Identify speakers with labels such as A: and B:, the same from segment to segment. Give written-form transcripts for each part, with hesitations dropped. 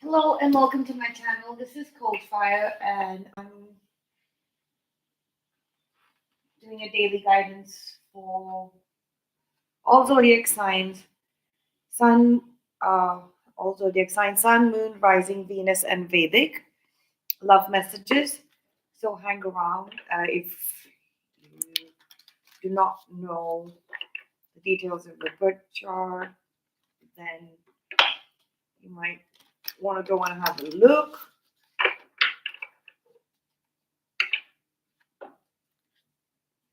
A: Hello and welcome to my channel. This is Coldfire and I'm doing a daily guidance for all zodiac signs, Sun, uh, all zodiac signs, Sun, Moon, Rising, Venus, and Vedic love messages. So hang around. If you do not know the details of the birth chart, then you might want to go and have a look.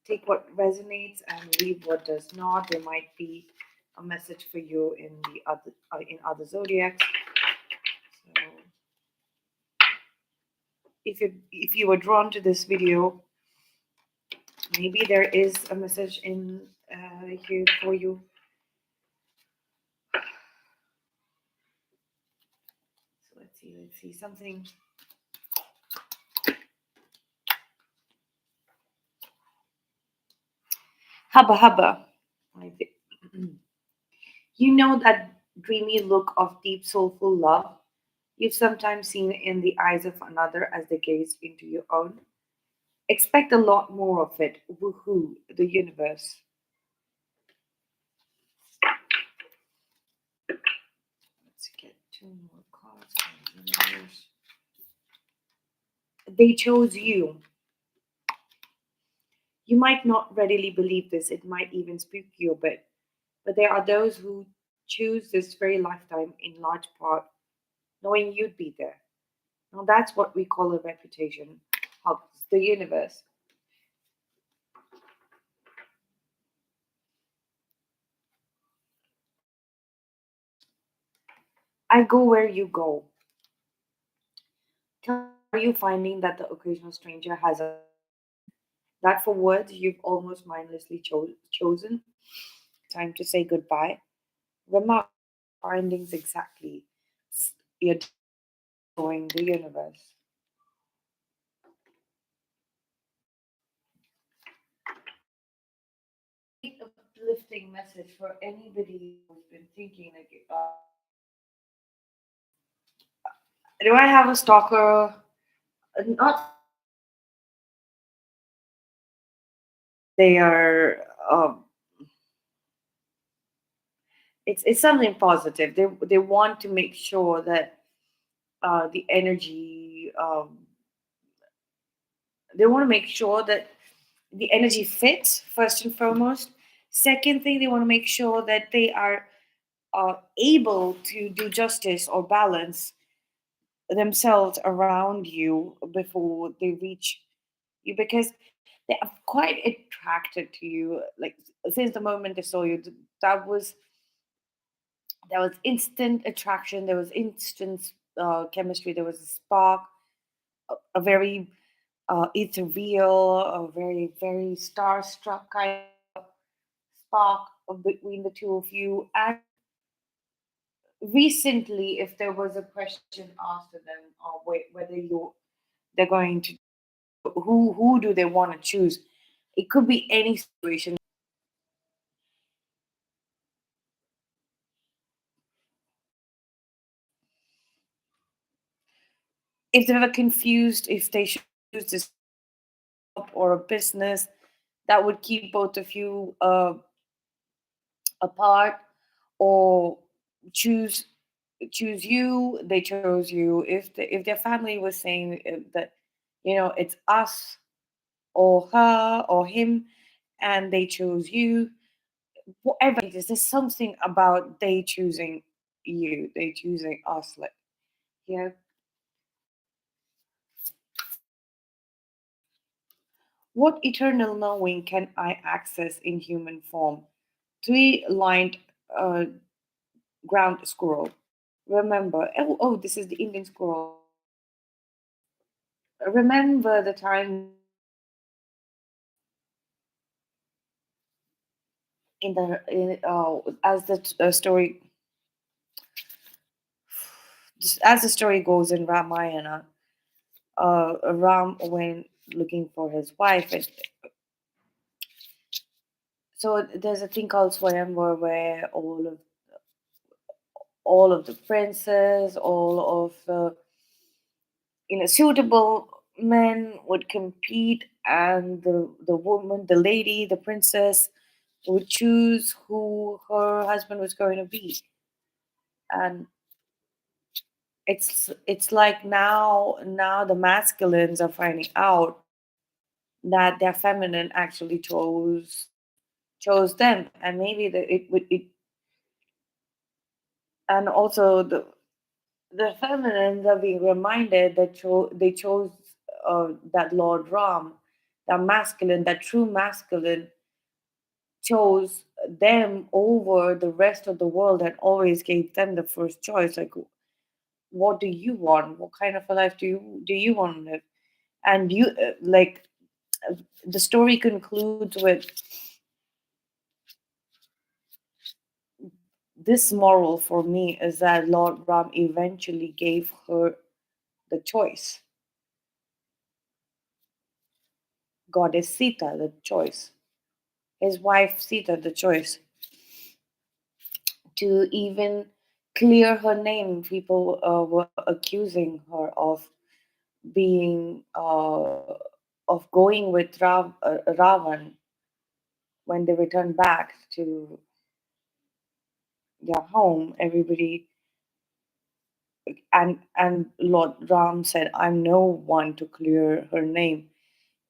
A: Take what resonates and leave what does not. There might be a message for you in other zodiacs. So if you were drawn to this video, maybe there is a message in here for you. So let's see something. Hubba hubba. You know that dreamy look of deep soulful love you've sometimes seen in the eyes of another as they gaze into your own? Expect a lot more of it. Woohoo, the universe. Let's get two more cards from the universe. They chose you. You might not readily believe this, it might even spook you a bit, but there are those who choose this very lifetime in large part knowing you'd be there. Now that's what we call a reputation. Hugs the universe. I go where you go. Tell me, are you finding that the occasional stranger has a that for words you've almost mindlessly chosen? Time to say goodbye. Remark findings exactly. You're destroying the universe. Uplifting message for anybody who's been thinking like, do I have a stalker? Not they are. It's something positive. They want to make sure that the energy. They want to make sure that the energy fits first and foremost. Second thing, they want to make sure that they are able to do justice or balance themselves around you before they reach you because they are quite attracted to you. Like since the moment they saw you, that was there was instant attraction. There was instant chemistry. There was a spark, a very ethereal, a very starstruck kind of spark between the two of you. And recently, if there was a question asked to them, whether they're going to who do they want to choose, it could be any situation. If they were confused, if they should choose this job or a business that would keep both of you apart, or choose choose you, they chose you. If their family was saying that it's us or her or him, and they chose you, whatever it is, there's something about they choosing you, they choosing us. Like, yeah. What eternal knowing can I access in human form? Three-lined uh, ground squirrel. Remember, oh, this is the Indian squirrel. Remember the time as the story as the story goes in Ramayana, Ram went looking for his wife, and so there's a thing called Swayamvar where all of the princes, all of the suitable men would compete, and the woman, the lady, the princess would choose who her husband was going to be. And it's like now the masculines are finding out that their feminine actually chose them, and maybe it and also the feminines are being reminded that they chose that Lord Ram, that masculine, that true masculine chose them over the rest of the world and always gave them the first choice. Like, what do you want? What kind of a life do you want to live? And the story concludes with this moral for me is that Lord Ram eventually gave her the choice. Goddess Sita the choice. His wife Sita the choice to even clear her name. People were accusing her of being of going with Ravan when they returned back to their home. Everybody and Lord Ram said, "I'm no one to clear her name.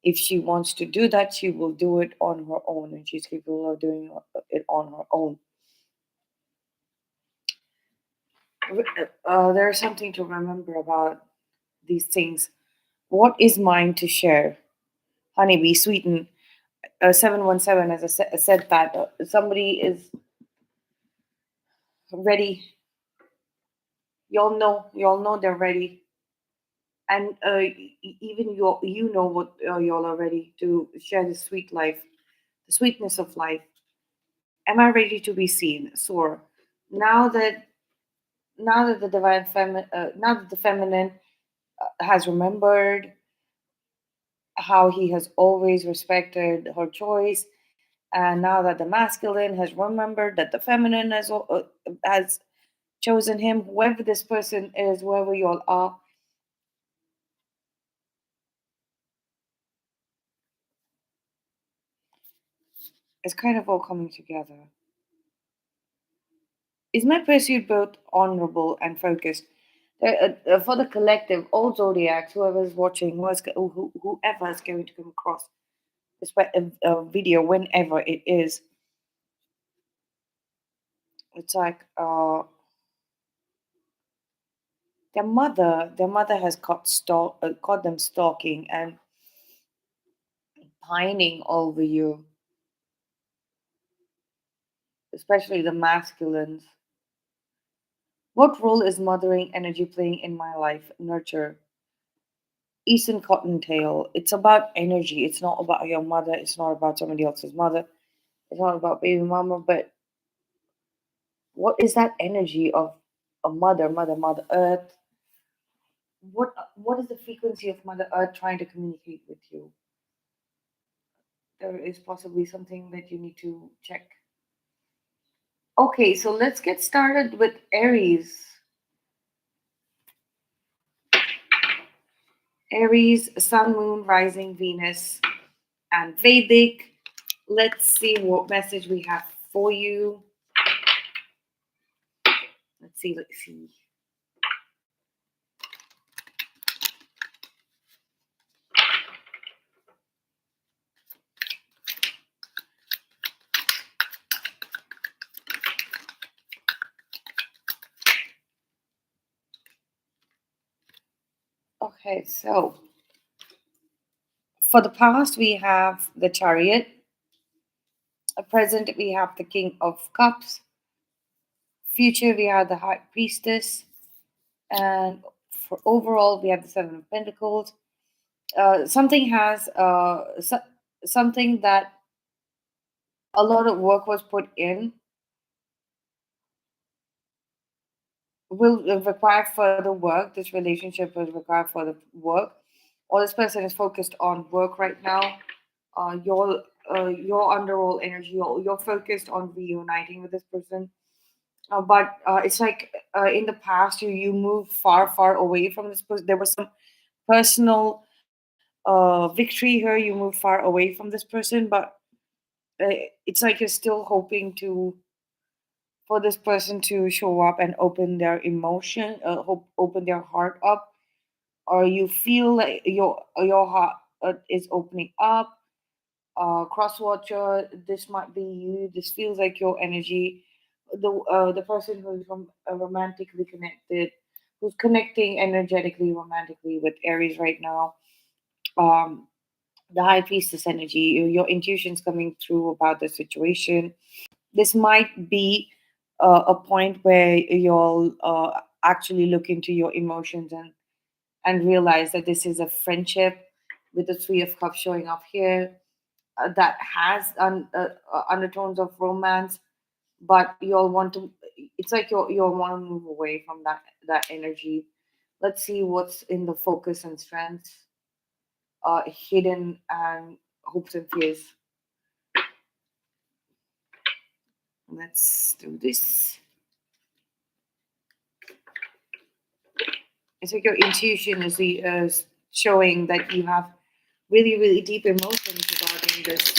A: If she wants to do that, she will do it on her own, and she's capable of doing it on her own." There's something to remember about these things. What is mine to share? Honeybee, sweeten. 717 as said that somebody is ready. Y'all know they're ready, and even you know what y'all are ready to share the sweet life, the sweetness of life. Am I ready to be seen? Soar. Now that now that the feminine has remembered how he has always respected her choice, and now that the masculine has remembered that the feminine has chosen him, whoever this person is, whoever you all are, it's kind of all coming together. Is my pursuit both honorable and focused? For the collective, all zodiacs, whoever's watching, whoever is going to come across this video, whenever it is, it's like their mother has caught them stalking and pining over you, especially the masculines. What role is mothering energy playing in my life? Nurture. Eastern Cottontail. It's about energy. It's not about your mother. It's not about somebody else's mother. It's not about baby mama. But what is that energy of a Mother Earth? What is the frequency of Mother Earth trying to communicate with you? There is possibly something that you need to check. Okay, so let's get started with Aries. Aries, Sun, Moon, Rising, Venus, and Vedic. Let's see what message we have for you. Let's see. Okay, so for the past, we have the Chariot. At present, we have the King of Cups. Future, we have the High Priestess. And for overall, we have the Seven of Pentacles. Something has something that a lot of work was put in will require further work. This relationship will require further work, or this person is focused on work right now. You're under all energy. You're focused on reuniting with this person. But it's like in the past you moved far away from this person. There was some personal victory here. You move far away from this person, but it's like you're still hoping to for this person to show up and open their emotion, open their heart up, or you feel like your heart is opening up. Cross watcher, this might be you. This feels like your energy. The person who's romantically connected, who's connecting energetically, romantically with Aries right now. Um, the High Priestess energy, your intuition's coming through about the situation. This might be a point where you'll actually look into your emotions and realize that this is a friendship with the Three of Cups showing up here that has undertones of romance, but you'll want to. It's like you'll want to move away from that energy. Let's see what's in the focus and strengths, hidden and hopes and fears. Let's do this. It's like your intuition is showing that you have really deep emotions regarding this.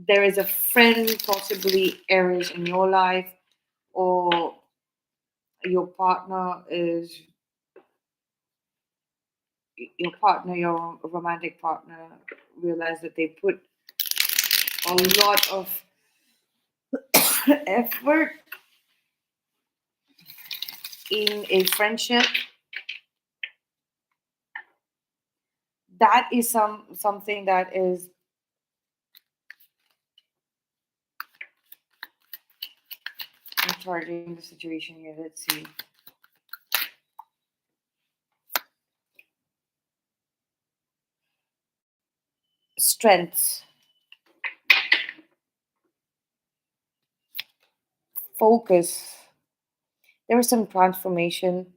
A: There is a friend, possibly Aries, in your life, or your partner is your romantic partner, realize that they put a lot of effort in a friendship. That is something that is charging the situation here. Let's see. Strengths, focus. There is some transformation.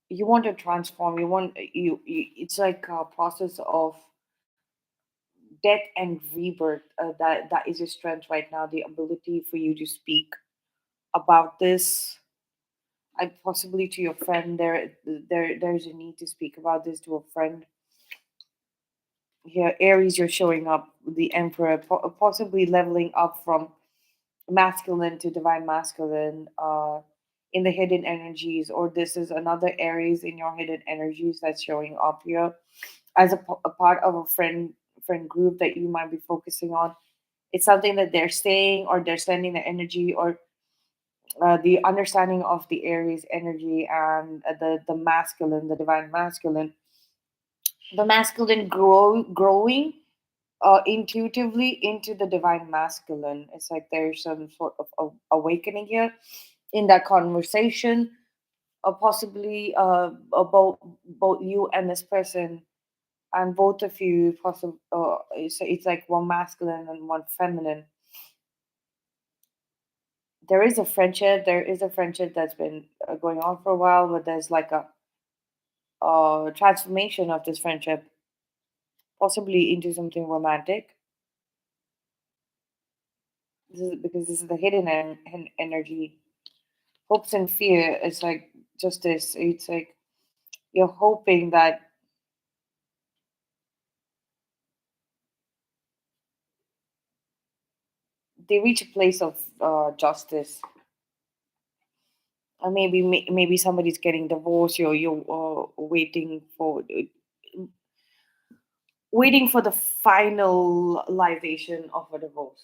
A: You want to transform. You. It's like a process of death and rebirth. That is your strength right now. The ability for you to speak about this. I possibly to your friend. There's a need to speak about this to a friend. Here, Aries, you're showing up. The Emperor, possibly leveling up from masculine to divine masculine in the hidden energies, or this is another Aries in your hidden energies that's showing up here as a part of a friend group that you might be focusing on. It's something that they're saying or they're sending the energy, or the understanding of the Aries energy and the masculine, the divine masculine, the masculine growing intuitively into the divine masculine. It's like there's some sort of awakening here in that conversation, or possibly about both you and this person, and both of you possibly. It's like one masculine and one feminine. There is a friendship. There is a friendship that's been going on for a while, but there's like a transformation of this friendship, possibly into something romantic. This is because this is the hidden energy. Hopes and fear is like just this. It's like you're hoping that they reach a place of justice. Or maybe somebody's getting divorced. You're waiting for the finalization of a divorce.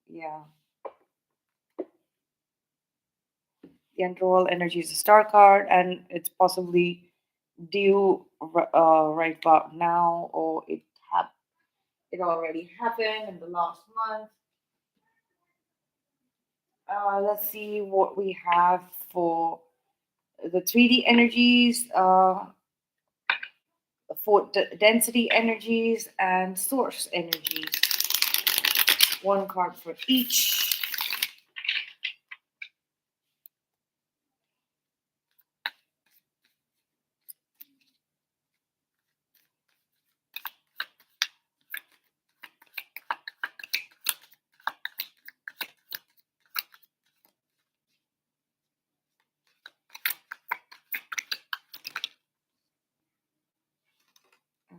A: Yeah, the underworld energy is a star card, and it's possibly due right about now, or it already happened in the last month. Let's see what we have for the 3D energies, for density energies, and source energies. One card for each.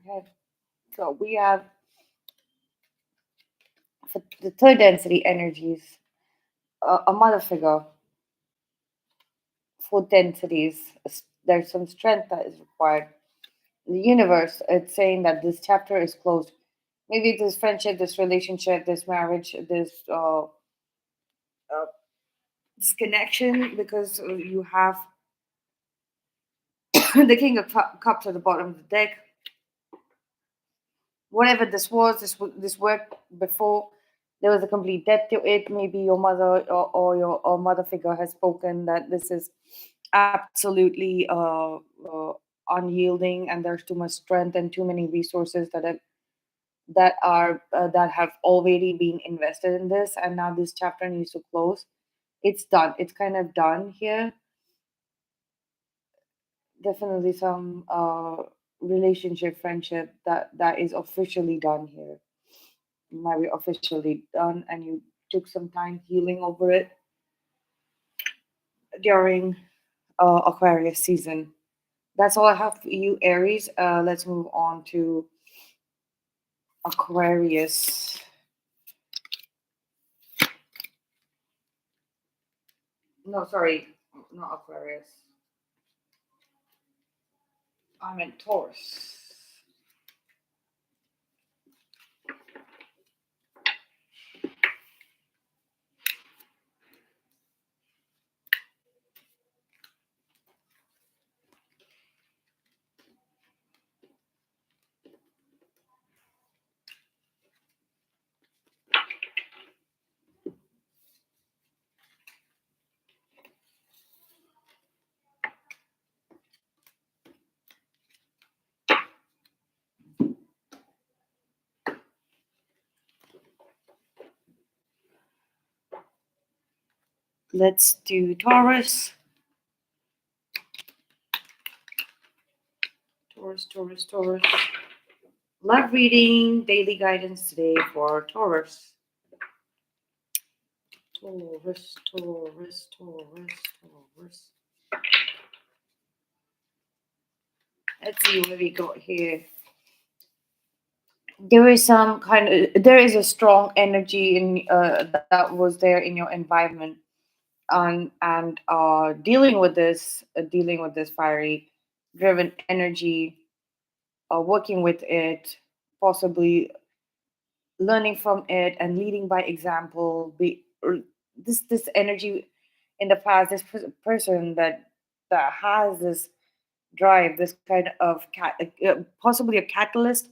A: ahead. So we have for the third density energies, a mother figure. Fourth densities, there's some strength that is required. The universe, it's saying that this chapter is closed. Maybe this friendship, this relationship, this marriage, uh, this connection, because you have the King of Cups at the bottom of the deck. Whatever this was, this worked before. There was a complete depth to it. Maybe your mother or your or mother figure has spoken that this is absolutely unyielding, and there's too much strength and too many resources that have already been invested in this, and now this chapter needs to close. It's done. It's kind of done here. Definitely some relationship, friendship that is officially done here. Might be officially done, and you took some time healing over it during Aquarius season. That's all I have for you, Aries. Let's move on to Aquarius. No, sorry, not Aquarius. I meant Taurus. Let's do Taurus. Taurus. Love reading, daily guidance today for Taurus. Taurus. Let's see what we got here. There is a strong energy that was there in your environment, and dealing with this fiery driven energy, working with it, possibly learning from it and leading by example. This energy in the past, this person that has this drive, this kind of possibly a catalyst,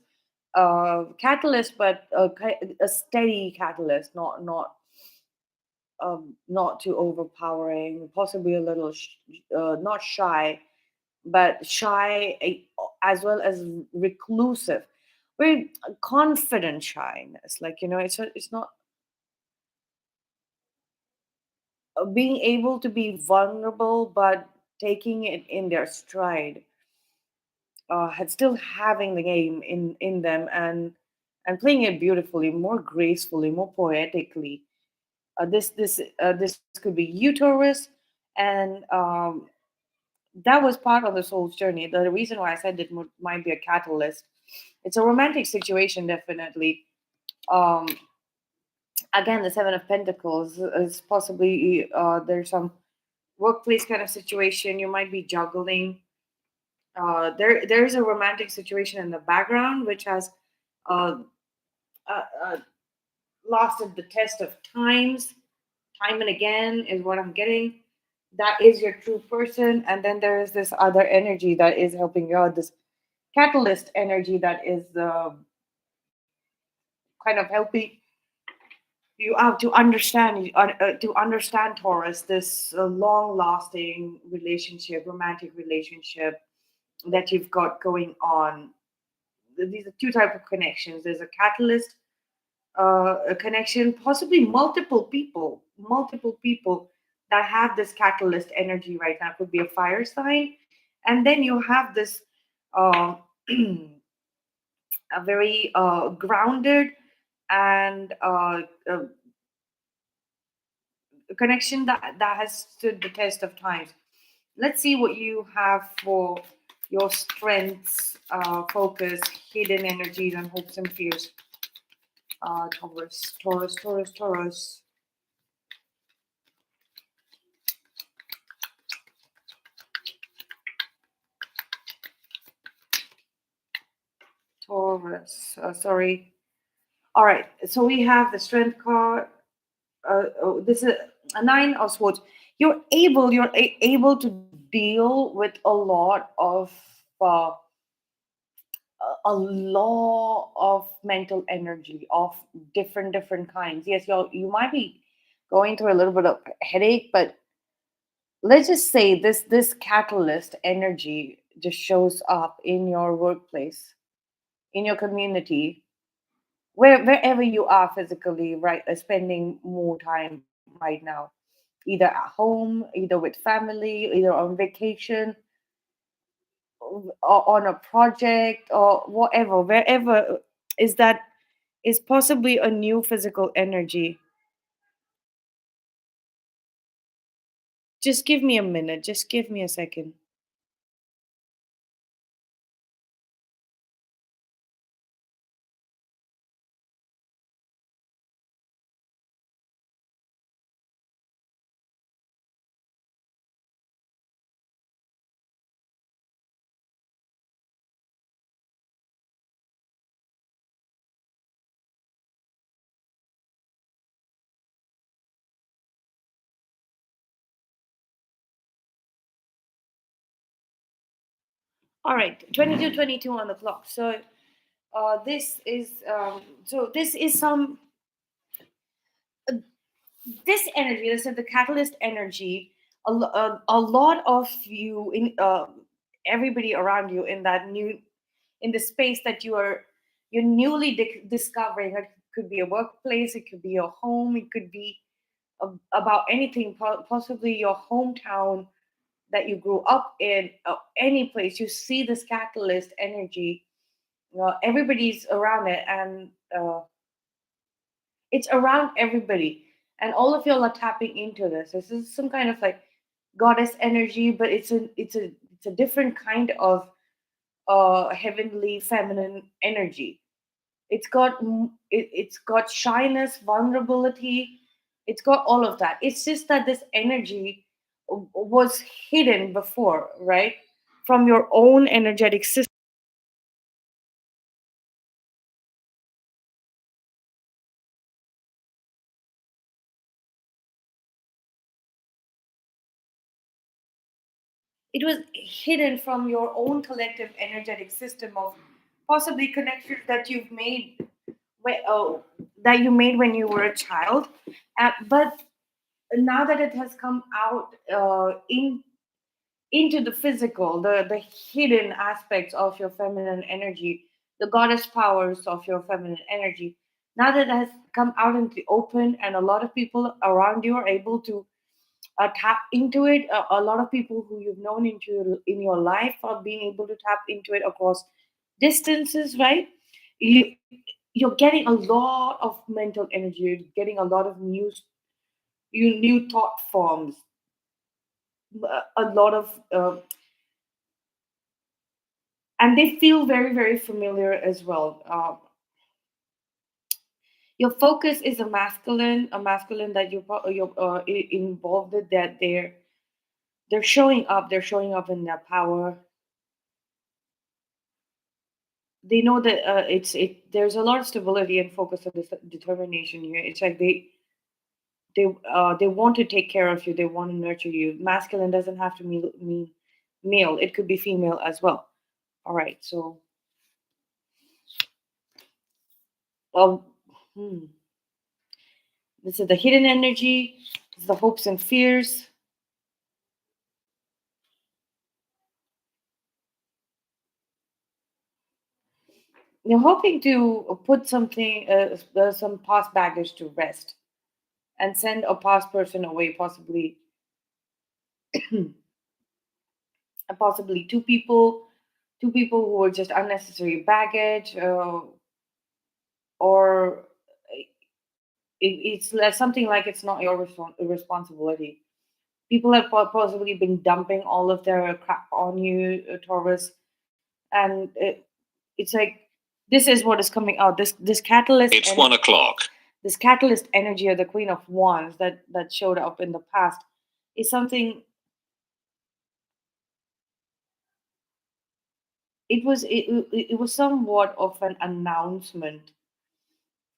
A: but a steady catalyst, not too overpowering, possibly a little not shy, but shy, as well as reclusive, very confident shyness. Like, it's not being able to be vulnerable, but taking it in their stride, had still having the game in them, and playing it beautifully, more gracefully, more poetically. This could be you, Taurus, and that was part of the soul's journey. The reason why I said it might be a catalyst. It's a romantic situation, definitely. Um, Again, the Seven of Pentacles is possibly there's some workplace kind of situation. You might be juggling. There is a romantic situation in the background which has uh, uh, uh, lasted the test of time and again is what I'm getting. That is your true person, and then there is this other energy that is helping you out. This catalyst energy that is kind of helping you out to understand Taurus, this long-lasting relationship, romantic relationship that you've got going on. These are two type of connections. There's a catalyst a connection, possibly multiple people that have this catalyst energy right now. Could be a fire sign, and then you have this uh, a very grounded and connection that has stood the test of times. Let's see what you have for your strengths, focus, hidden energies, and hopes and fears. Taurus, Taurus, Taurus, Taurus. Taurus. Sorry. All right. So we have the strength card. This is a nine of swords. You're able to deal with uh, a lot of mental energy of different kinds. Yes, you might be going through a little bit of headache, but let's just say this catalyst energy just shows up in your workplace, in your community, wherever you are physically, right, spending more time right now, either at home, either with family, either on vacation, or on a project, or whatever, wherever is that is possibly a new physical energy. Just give me a minute, just give me a second. All right, 22:22 on the clock. So this is some this energy. This is the catalyst energy. A lot of you in everybody around you in that new in the space that you're newly discovering. It could be a workplace, it could be a home, it could be about anything, possibly your hometown that you grew up in, any place. You see this catalyst energy. Everybody's around it, and it's around everybody, and all of y'all are tapping into this. This is some kind of like goddess energy, but it's a different kind of heavenly feminine energy. It's got shyness, vulnerability. It's got all of that. It's just that this energy was hidden before, right? From your own energetic system. It was hidden from your own collective energetic system of possibly connections that you've made that you made when you were a child. But now that it has come out into the physical, the hidden aspects of your feminine energy, the goddess powers of your feminine energy. Now that it has come out into the open, and a lot of people around you are able to tap into it. A lot of people who you've known in your life are being able to tap into it across distances, right? You you're getting a lot of mental energy. You're getting a lot of new thought forms, a lot of and they feel very familiar as well. Your focus is a masculine that you're involved with, that they're showing up. They're showing up in their power. They know that there's a lot of stability and focus and determination here. It's like they want to take care of you. They want to nurture you. Masculine doesn't have to mean male. It could be female as well. All right. So, um, hmm. This is the hidden energy. This is the hopes and fears. You're hoping to put some past baggage to rest and send a past person away, possibly two people who were just unnecessary baggage, or it's something like it's not your responsibility. People have possibly been dumping all of their crap on you, Taurus, and it's like this is what is coming out. This catalyst.
B: It's 1 o'clock.
A: This catalyst energy of the Queen of Wands that showed up in the past is something. It was somewhat of an announcement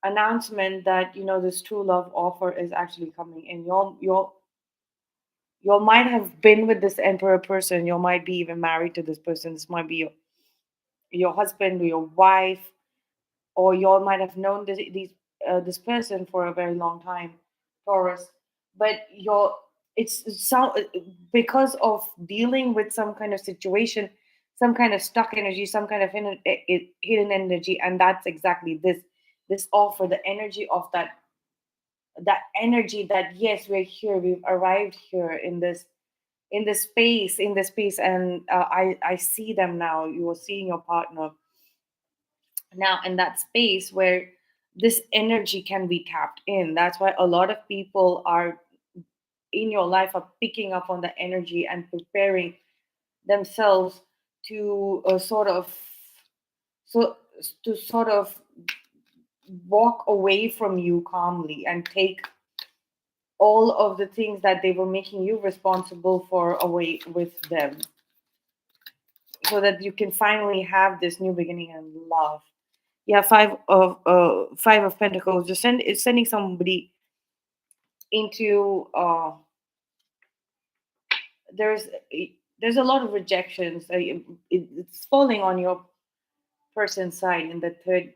A: that this true love offer is actually coming in. You might have been with this emperor person. You might be even married to this person. This might be your husband or your wife, or you all might have known this person for a very long time, Taurus. But it's so because of dealing with some kind of situation, some kind of stuck energy, some kind of hidden energy, and that's exactly this offer, the energy of that energy that yes, we're here, we've arrived here in this space, and I see them now. You are seeing your partner now in that space where this energy can be tapped in. That's why a lot of people are in your life are picking up on the energy and preparing themselves to so sort of walk away from you calmly and take all of the things that they were making you responsible for away with them, so that you can finally have this new beginning and love. Yeah, five of pentacles just is sending somebody into there's there's a lot of rejections. It's falling on your person's side in the third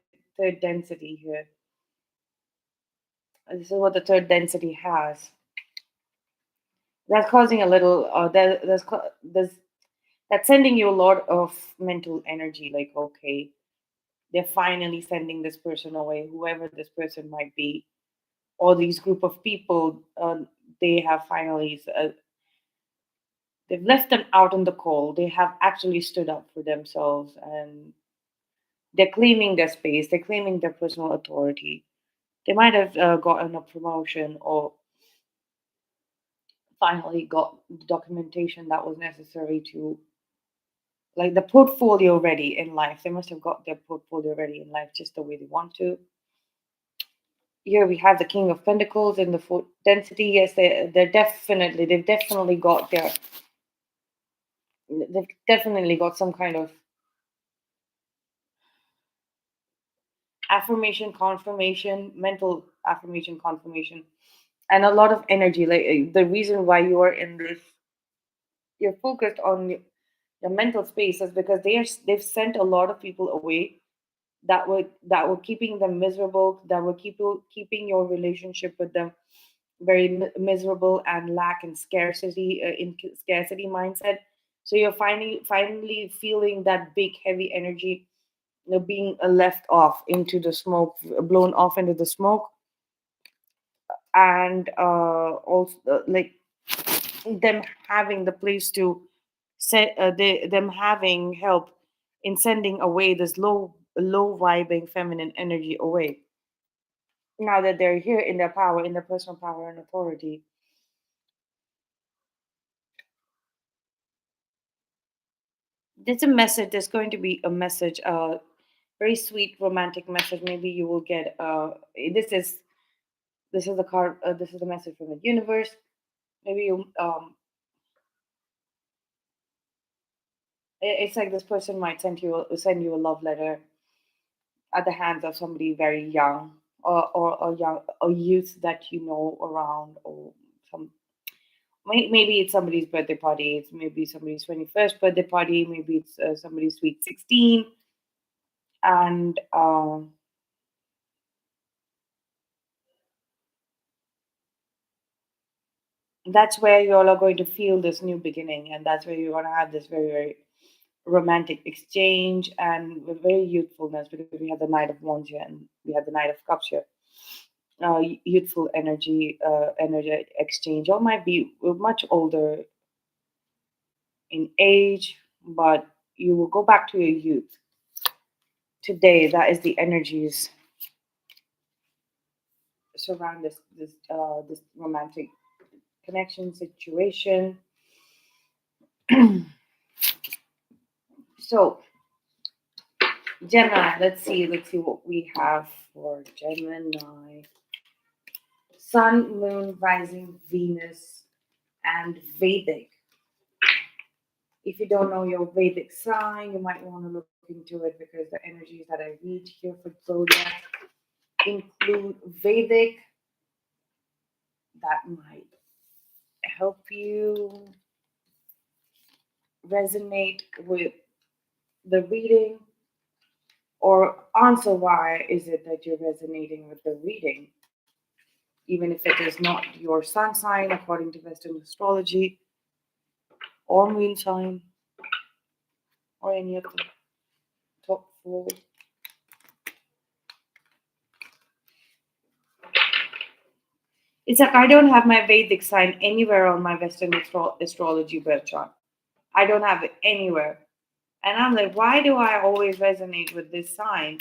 A: density here. This is what the third density has. That's causing a little there's that's sending you a lot of mental energy. Like, okay, they're finally sending this person away, whoever this person might be, or these group of people. They have finally they've left them out in the cold. They have actually stood up for themselves, and they're claiming their space. They're claiming their personal authority. They might have gotten a promotion or finally got the documentation that was necessary to, like, the portfolio ready in life. They must have got their portfolio ready in life just the way they want to. Here we have the King of Pentacles in the fourth density. Yes, they've definitely got some kind of affirmation, confirmation, mental affirmation, confirmation, and a lot of energy. Like, the reason why you are in this, you're focused on your mental space is because they've sent a lot of people away that were keeping them miserable, that were keeping your relationship with them very miserable and lack in scarcity mindset. So you're finally feeling that big heavy energy, being left off into the smoke, blown off into the smoke, and also like them having the place to them having help in sending away this low vibing feminine energy away. Now that they're here in their power, in their personal power and authority, there's a message. There's going to be a message, a very sweet romantic message. Maybe you will get this is this is the card. This is the message from the universe. Maybe it's like this person might send you a love letter at the hands of somebody very young, or a young a youth that you know around, or some maybe it's somebody's birthday party. It's maybe somebody's 21st birthday party. Maybe it's somebody's sweet 16, and that's where you all are going to feel this new beginning, and that's where you're going to have this very very romantic exchange and with very youthfulness, because we have the Knight of Wands here and we have the Knight of Cups here. Youthful energy exchange, or might be much older in age, but you will go back to your youth today. That is the energies surround this romantic connection situation. So, Gemini, let's see what we have for Gemini. Sun, Moon, Rising, Venus, and Vedic. If you don't know your Vedic sign, you might want to look into it because the energies that I read here for zodiac include Vedic that might help you resonate with the reading or answer why is it that you're resonating with the reading, even if it is not your sun sign according to Western astrology or moon sign or any of the top four. It's like I don't have my Vedic sign anywhere on my Western astrology birth chart. I don't have it anywhere. And I'm like, why do I always resonate with this sign?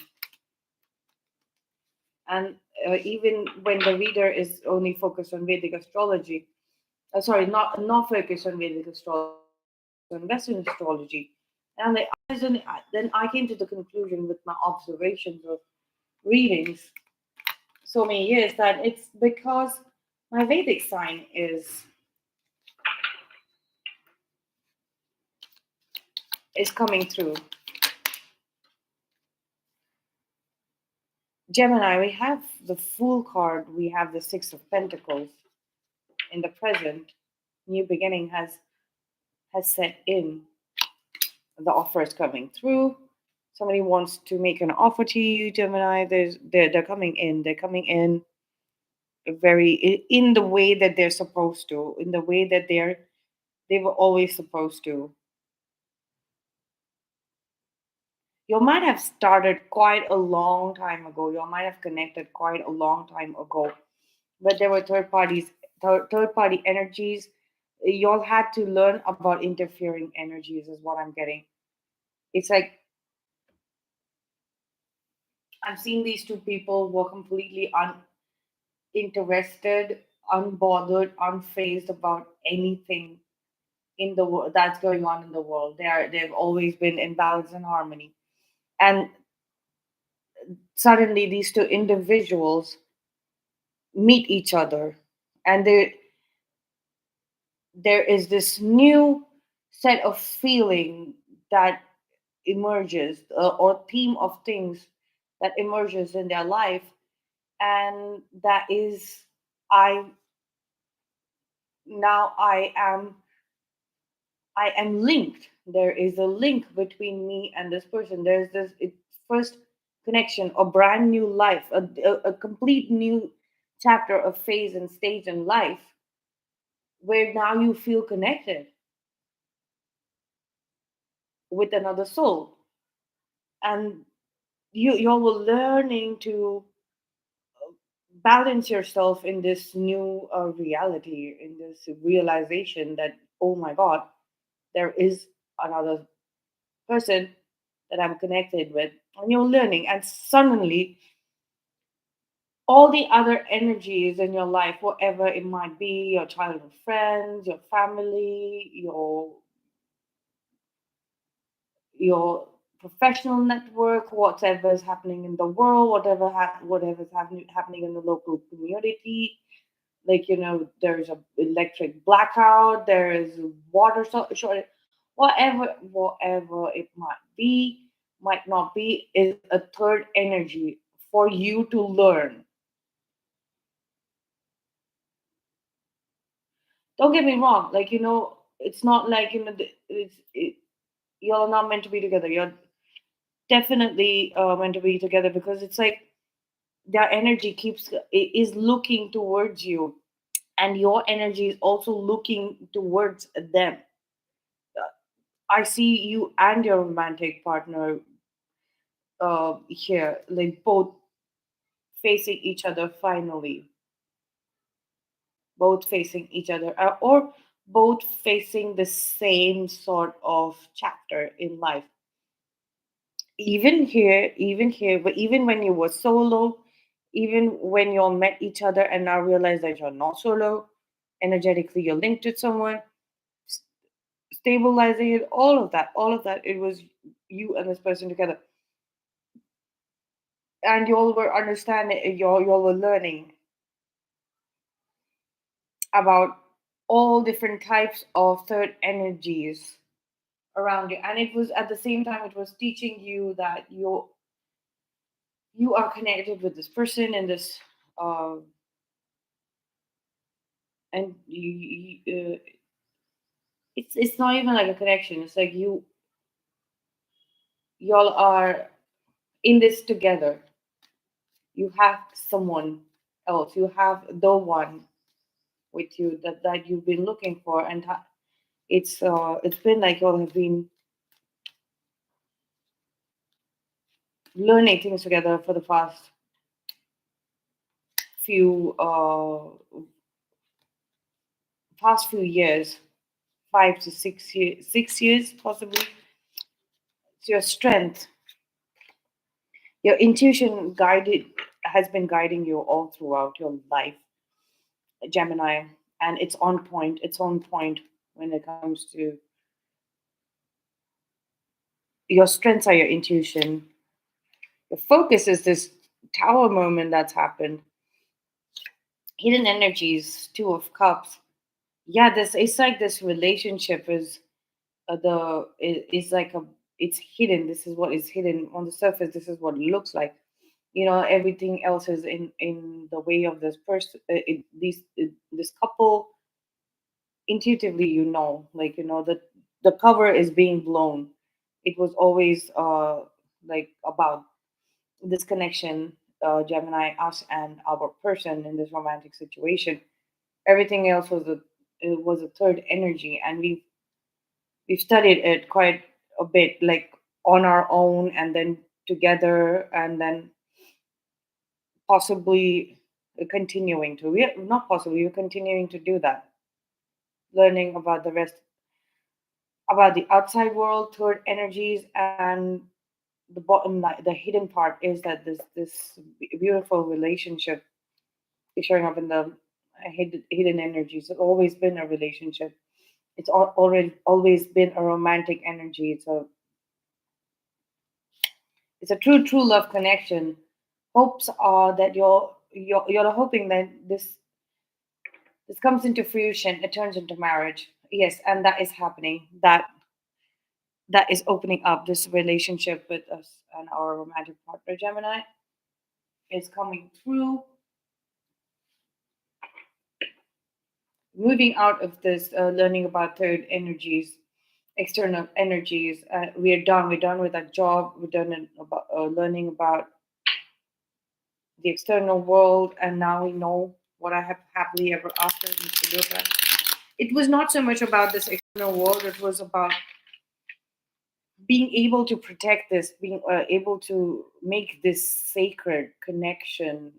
A: And even when the reader is only focused on Vedic astrology, sorry, not focused on Vedic astrology, but focused on Western astrology. And I'm like, then I came to the conclusion with my observations of readings so many years that it's because my Vedic sign is coming through. Gemini, we have the Fool card, we have the Six of Pentacles in the present. New beginning has set in. The offer is coming through. Somebody wants to make an offer to you, Gemini. They're coming in. They're coming in very in the way that they're supposed to, in the way that they were always supposed to. You might have started quite a long time ago. You might have connected quite a long time ago, but there were third party energies. Y'all had to learn about interfering energies, is what I'm getting. It's like I'm seeing these two people were completely uninterested, unbothered, unfazed about anything in the world that's going on in the world. They've always been in balance and harmony. And suddenly these two individuals meet each other, and there is this new set of feeling that emerges, or theme of things that emerges in their life, and that is I now I am linked. There is a link between me and this person. There's this first connection, a brand new life, a complete new chapter of phase and stage in life where now you feel connected with another soul. And you're learning to balance yourself in this new reality, in this realization that, oh my God, there is another person that I'm connected with, and you're learning. And suddenly, all the other energies in your life, whatever it might be, your childhood friends, your family, your professional network, whatever is happening in the world, whatever's happening in the local community. Like there's a electric blackout, there is water shortage, whatever it might not be, is a third energy for you to learn. Don't get me wrong, like it's not like you're not meant to be together. You're definitely meant to be together because it's like their energy is looking towards you, and your energy is also looking towards them. I see you and your romantic partner here, like both facing each other finally, both facing each other, or both facing the same sort of chapter in life. Even here, but even when you were solo, even when you all met each other and now realize that you're not solo, energetically you're linked to someone, s- stabilizing it, all of that. It was you and this person together, and you all were understanding. You all were learning about all different types of third energies around you, and it was at the same time it was teaching you that you are connected with this person and this uh, and it's not even like a connection. It's like y'all are in this together. You have someone else. You have the one with you that you've been looking for, and it's been like y'all have been learning things together for the few uh past few years, 5 to 6 years, 6 years possibly. It's your strength, your intuition guided has been guiding you all throughout your life, Gemini, and it's on point. It's on point when it comes to your strengths are your intuition. Your focus is this tower moment that's happened. Hidden energies, Two of Cups. Yeah, this it's like this relationship is like a it's hidden. This is what is hidden on the surface. This is what it looks like. Everything else is in the way of this person. This couple intuitively, like the cover is being blown. It was always like about this connection, Gemini, us and our person in this romantic situation. Everything else was a third energy, and we've studied it quite a bit, like on our own, and then together, and then possibly continuing to. We're not possibly. We're continuing to do that, learning about the rest, about the outside world, third energies, and the bottom line, the hidden part is that this beautiful relationship is showing up in the hidden energies. It's always been a relationship. It's already always been a romantic energy. It's a true love connection. Hopes are that you're hoping that this comes into fruition. It turns into marriage. Yes, and that is happening. That is opening up. This relationship with us and our romantic partner Gemini is coming through, moving out of this learning about third energies, external energies. We're done with that job. We're done about learning about the external world, and now we know what I have happily ever after Mr. Yoga. It was not so much about this external world. It was about being able to protect this, being able to make this sacred connection,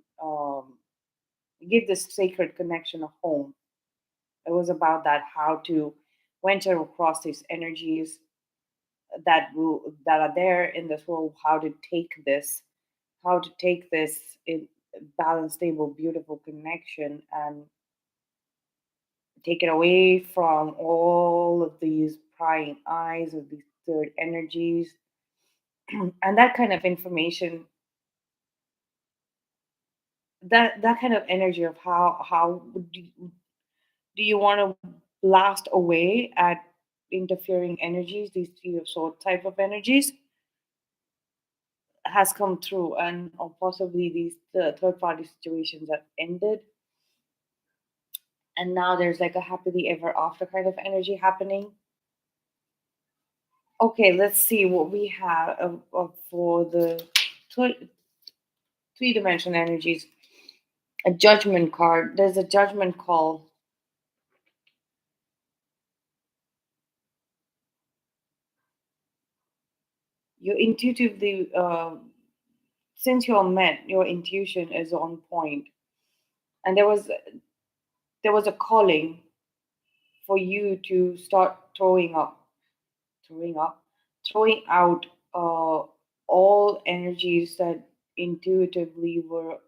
A: give this sacred connection a home. It was about that, how to venture across these energies that are there in this world, how to take this in balanced, stable, beautiful connection and take it away from all of these prying eyes of these third energies and that kind of information, that kind of energy of how do you want to blast away at interfering energies, these three of sword type of energies has come through, and or possibly these third party situations have ended, and now there's like a happily ever after kind of energy happening. Okay, let's see what we have for the three dimension energies. A judgment card. There's a judgment call. You intuitively, since you're met, your intuition is on point, and there was a calling for you to start throwing up, throwing out all energies that intuitively were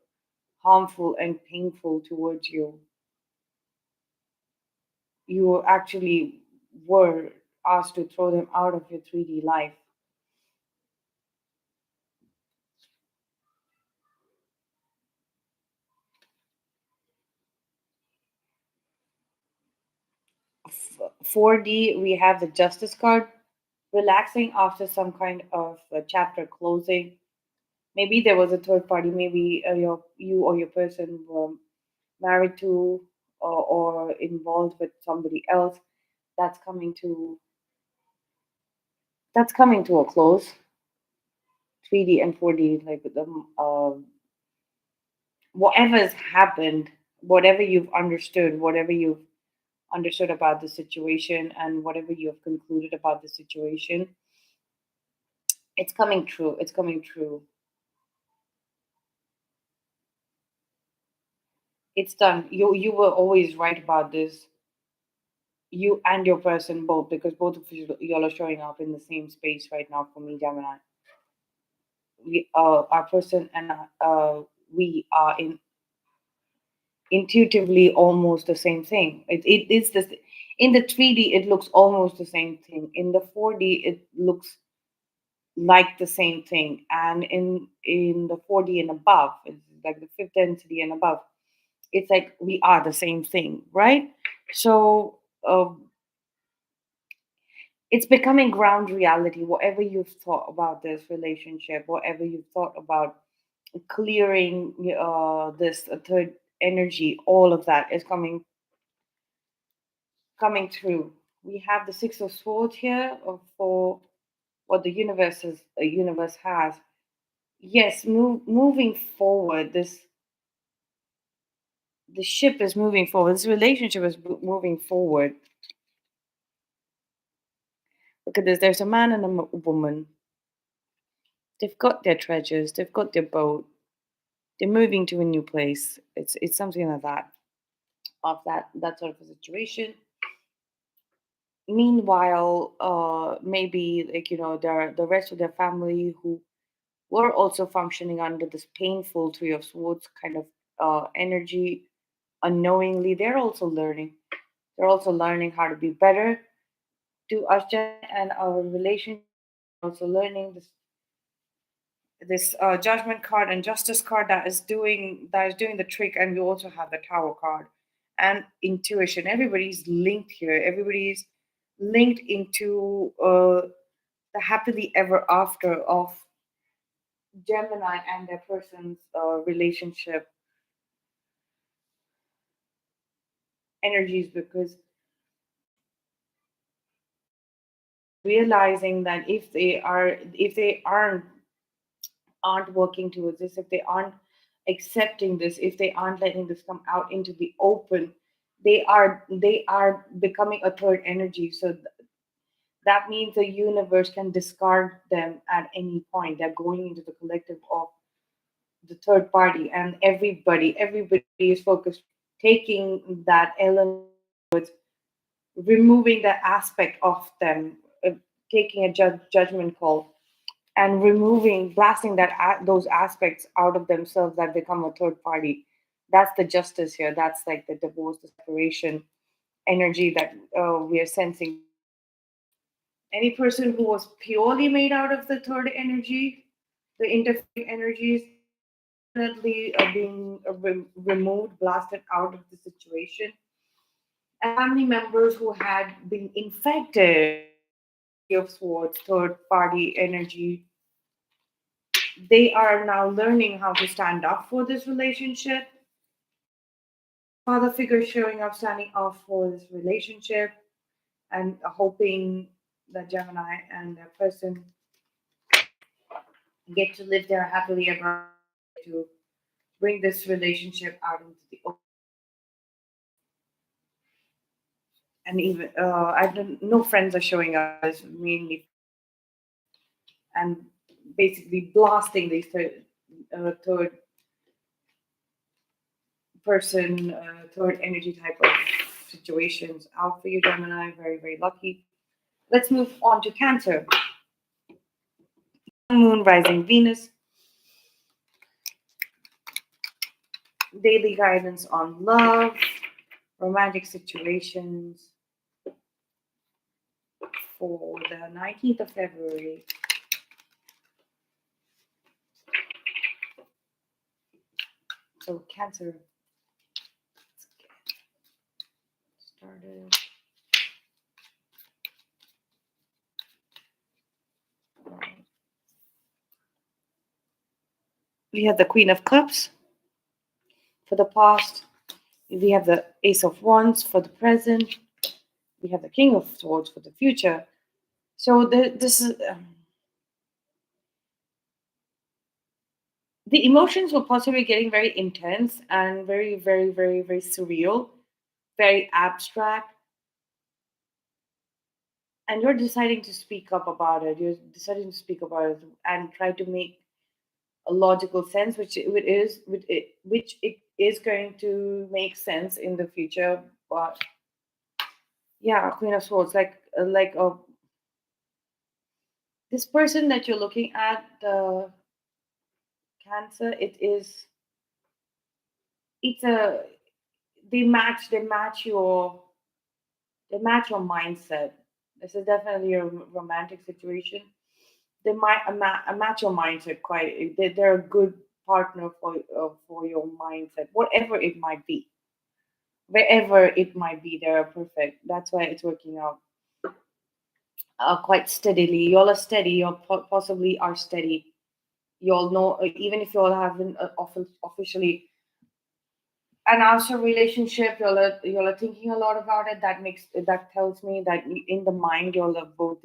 A: harmful and painful towards you. you actually were asked to throw them out of your 3D life. 4D, we have the justice card, relaxing after some kind of chapter closing. Maybe there was a third party, maybe you or your person were married to or involved with somebody else. That's coming to that's coming to a close. 3D and 4D, like the whatever's happened, whatever you've understood about the situation, and whatever you have concluded about the situation, it's coming true. It's coming true. It's done. You were always right about this. You and your person both, because both of you y'all are showing up in the same space right now for me, Gemini. We our person and we are in intuitively almost the same thing. It is this in the 3D it looks almost the same thing. In the 4D it looks like the same thing, and in the 4D and above, it's like the fifth density and above, it's like we are the same thing, right? So it's becoming ground reality. Whatever you've thought about this relationship, whatever you've thought about clearing this third energy, all of that is coming through. We have the Six of Swords here for what the universe has. Yes, moving forward. The ship is moving forward. This relationship is moving forward. Look at this. There's a man and a woman. They've got their treasures. They've got their boat. They're moving to a new place. It's something like that, of that sort of a situation. Meanwhile, maybe like there are the rest of their family who were also functioning under this painful Three of Swords kind of energy unknowingly. They're also learning how to be better to us and our relationship. They're also learning this judgment card and justice card that is doing the trick. And we also have the Tower card and intuition. Everybody's linked here. Everybody's linked into the happily ever after of Gemini and their person's relationship energies, because realizing that if they aren't working towards this, if they aren't accepting this, if they aren't letting this come out into the open, they are becoming a third energy. So that means the universe can discard them at any point. They're going into the collective of the third party, and everybody is focused taking that element, removing that aspect of them, taking a judgment call and removing, blasting those aspects out of themselves that become a third party. That's the justice here. That's like the divorce, the separation energy that we are sensing. Any person who was purely made out of the third energy, the interfering energies, definitely being removed, blasted out of the situation. And family members who had been infected of swords, third party energy, they are now learning how to stand up for this relationship. Father figure showing up, standing up for this relationship, and hoping that Gemini and their person get to live there happily ever after, to bring this relationship out into the open. And even I don't no friends are showing up as mainly, and basically blasting these third person, third energy type of situations out for you, Gemini. Very, very lucky. Let's move on to Cancer. Moon, rising Venus, daily guidance on love, romantic situations. for the 19th of February. So Cancer started. We have the Queen of Cups for the past. We have the Ace of Wands for the present. We have the King of Swords for the future. So this is the emotions were possibly getting very intense and very, very, very, very surreal, very abstract. And you're deciding to speak up about it. You're deciding to speak about it and try to make a logical sense, which it is going to make sense in the future. But yeah, Queen of Swords, this person that you're looking at, the Cancer, it's a they match your mindset. This is definitely a romantic situation. They might match your mindset quite. They're a good partner for your mindset, whatever it might be, wherever it might be. They're perfect. That's why it's working out quite steadily. Y'all are steady. You possibly are steady. You all know, even if you all haven't officially announced a relationship, you all are thinking a lot about it. That tells me that in the mind you're both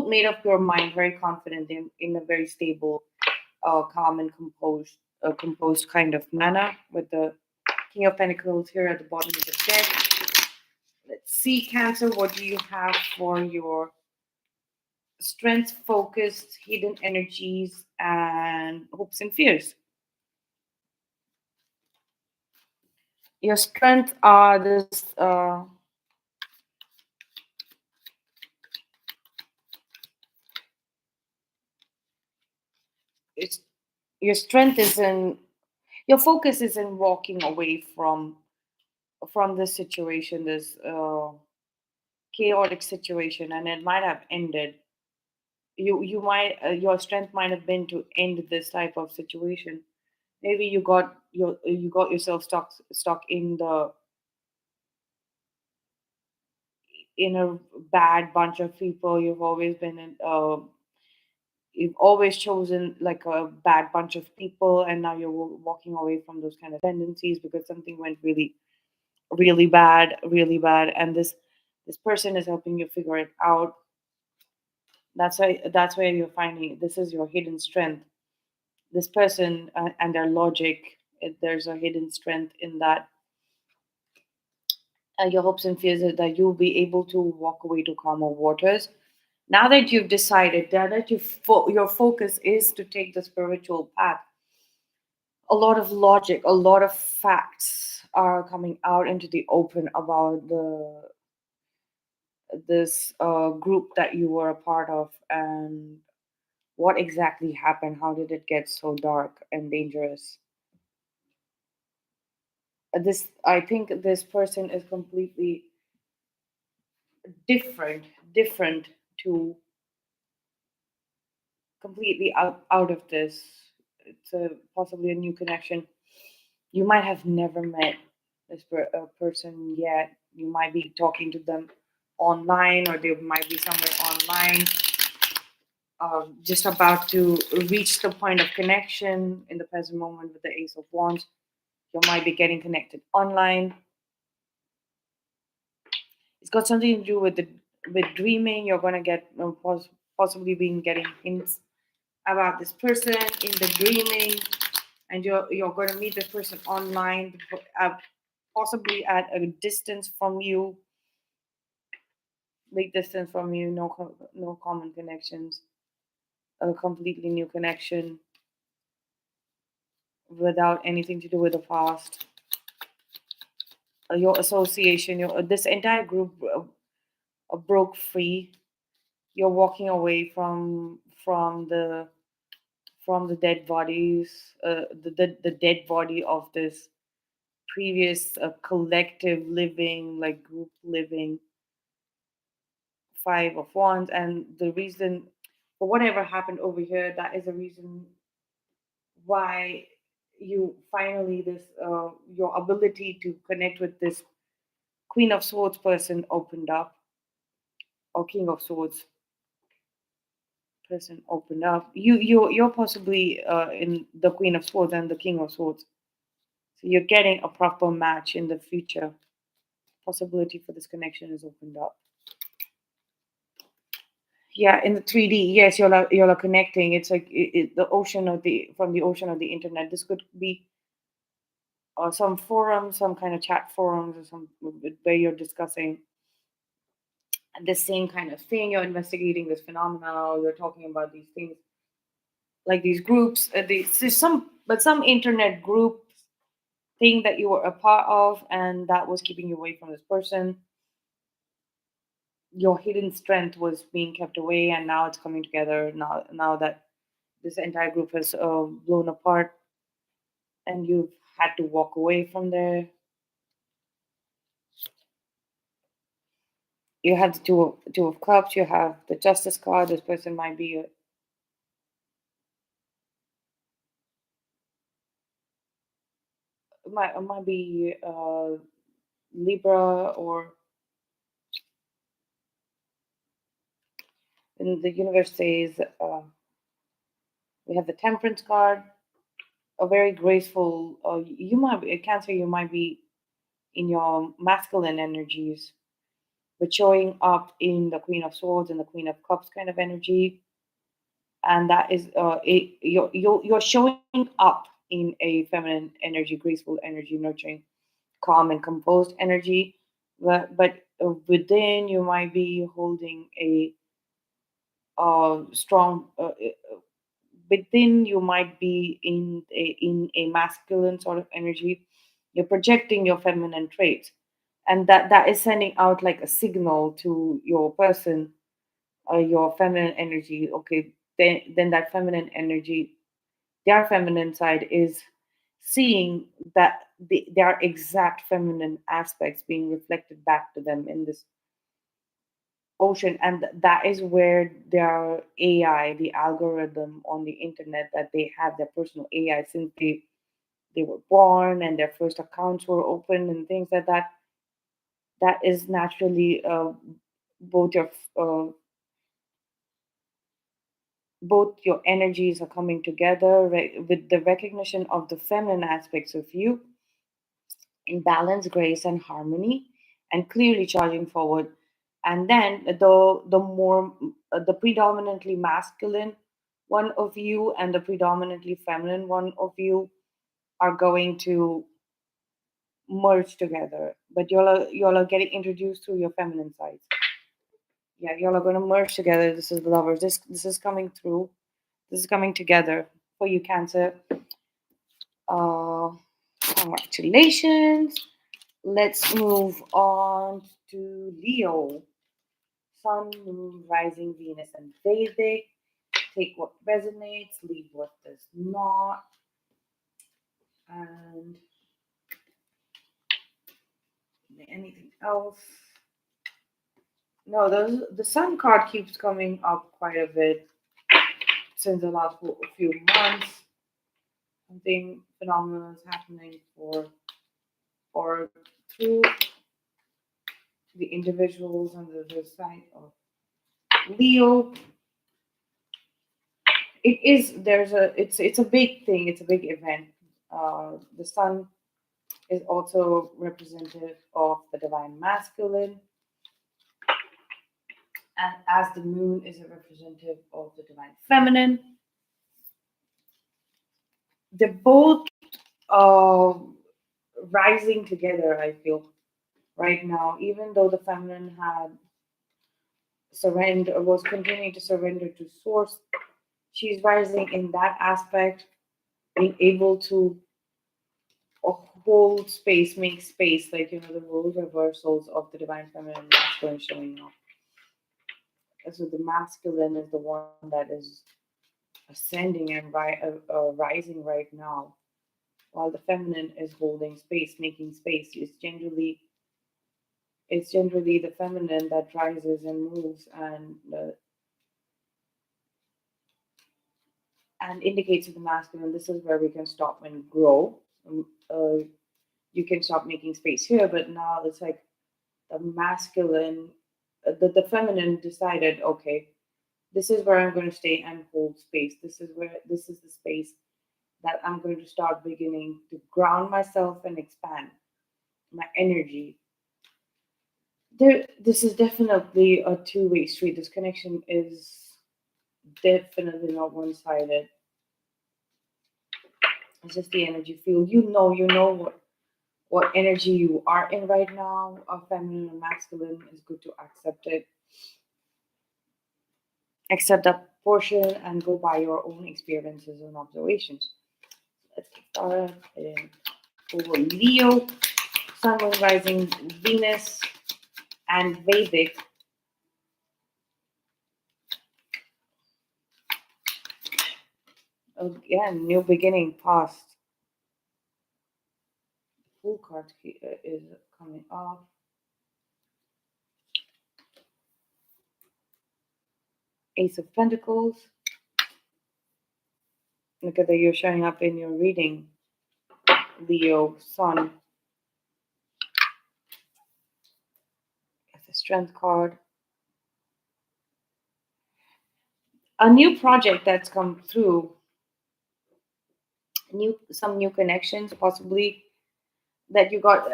A: made up your mind, very confident in a very stable, calm and composed kind of manner. With the King of Pentacles here at the bottom of the deck. Let's see, Cancer. What do you have for your strength, focused, hidden energies, and hopes and fears? Your strength are this. It's your strength is in your focus is in walking away from this situation, this chaotic situation, and it might have ended. You might your strength might have been to end this type of situation. Maybe you got yourself stuck in a bad bunch of people. You've always chosen like a bad bunch of people, and now you're walking away from those kind of tendencies because something went really, really bad, and this person is helping you figure it out. That's why you're finding this is your hidden strength. This person and their logic, there's a hidden strength in that. Your hopes and fears is that you'll be able to walk away to calmer waters. Now that you've decided, now that your focus is to take the spiritual path, a lot of logic, a lot of facts are coming out into the open about this group that you were a part of, and what exactly happened. How did it get so dark and dangerous? This I think this person is completely different to completely out of this. It's possibly a new connection. You might have never met person yet. You might be talking to them online, or they might be somewhere online, just about to reach the point of connection in the present moment with the Ace of Wands. You might be getting connected online. It's got something to do with dreaming. You're gonna get possibly being getting hints about this person in the dreaming, and you're going to meet this person online, possibly at a distance from you, big distance from you, no common connections, a completely new connection without anything to do with the past. Your association, this entire group broke free. You're walking away from the dead bodies, the dead body of this previous collective living, like group living, Five of Wands, and the reason for whatever happened over here, that is the reason why you finally this your ability to connect with this Queen of Swords person opened up, or King of Swords person opened up. You're possibly in the Queen of Swords and the King of Swords, so you're getting a proper match in the future. Possibility for this connection is opened up. Yeah, in the 3D, yes, you're connecting. It's like the ocean of the from the ocean of the internet. This could be some forums, some kind of chat forums, or some where you're discussing the same kind of thing. You're investigating this phenomena. You're talking about these things, like these groups. There's some internet group thing that you were a part of, and that was keeping you away from this person. Your hidden strength was being kept away, and now it's coming together. Now that this entire group has blown apart, and you've had to walk away from there. You have the two of cups. You have the justice card. This person might be Libra, or in the universe says we have the Temperance card. A very graceful. You might be a Cancer. You might be in your masculine energies, but showing up in the Queen of Swords and the Queen of Cups kind of energy, and that is you're showing up in a feminine energy, graceful energy, nurturing, calm and composed energy, but within you might be holding a strong. Within you might be in a masculine sort of energy. You're projecting your feminine traits, and that is sending out like a signal to your person, your feminine energy. Okay, then that feminine energy, their feminine side is seeing that their exact feminine aspects being reflected back to them in this ocean, and that is where their AI, the algorithm on the internet, that they have their personal AI since they were born and their first accounts were open and things like that. That is naturally both your uh, both your energies are coming together, with the recognition of the feminine aspects of you in balance, grace, and harmony, and clearly charging forward. And then the more the predominantly masculine one of you and the predominantly feminine one of you are going to merge together. But y'all are getting introduced through your feminine sides. Yeah, y'all are going to merge together. This is the lovers. This is coming through. This is coming together for you, Cancer. Uh, Congratulations. Let's move on to Leo. Sun, Moon, Rising, Venus, and Vedic. Take what resonates, leave what does not. And anything else? No, the Sun card keeps coming up quite a bit since the last few months. Something phenomenal is happening for through the individuals on the side of Leo. It is there's a it's a big thing. It's a big event. The Sun is also representative of the divine masculine, and as the Moon is a representative of the divine feminine. They're both uh, rising together. I feel right now, even though the feminine had surrender was continuing to surrender to source, she's rising in that aspect, being able to hold space, make space, like the role reversals of the divine feminine and masculine showing up. So the masculine is the one that is ascending and rising right now, while the feminine is holding space, making space. Is generally It's generally the feminine that rises and moves and indicates to the masculine. This is where we can stop and grow. You can stop making space here, but now it's like the masculine, the feminine decided, okay, this is where I'm going to stay and hold space. This is the space that I'm going to start beginning to ground myself and expand my energy. This is definitely a two-way street. This connection is definitely not one-sided. It's just the energy field. You know what energy you are in right now, feminine or masculine. Is good to accept it, accept that portion, and go by your own experiences and observations. Let's get started. Over Leo, Sun, Moon, Rising, Venus, and Vedic. Again, new beginning, past. Full card is coming off. Ace of Pentacles. Look at that, you're showing up in your reading. Leo, Sun. It's a Strength card. A new project that's come through. Some new connections, possibly that you got.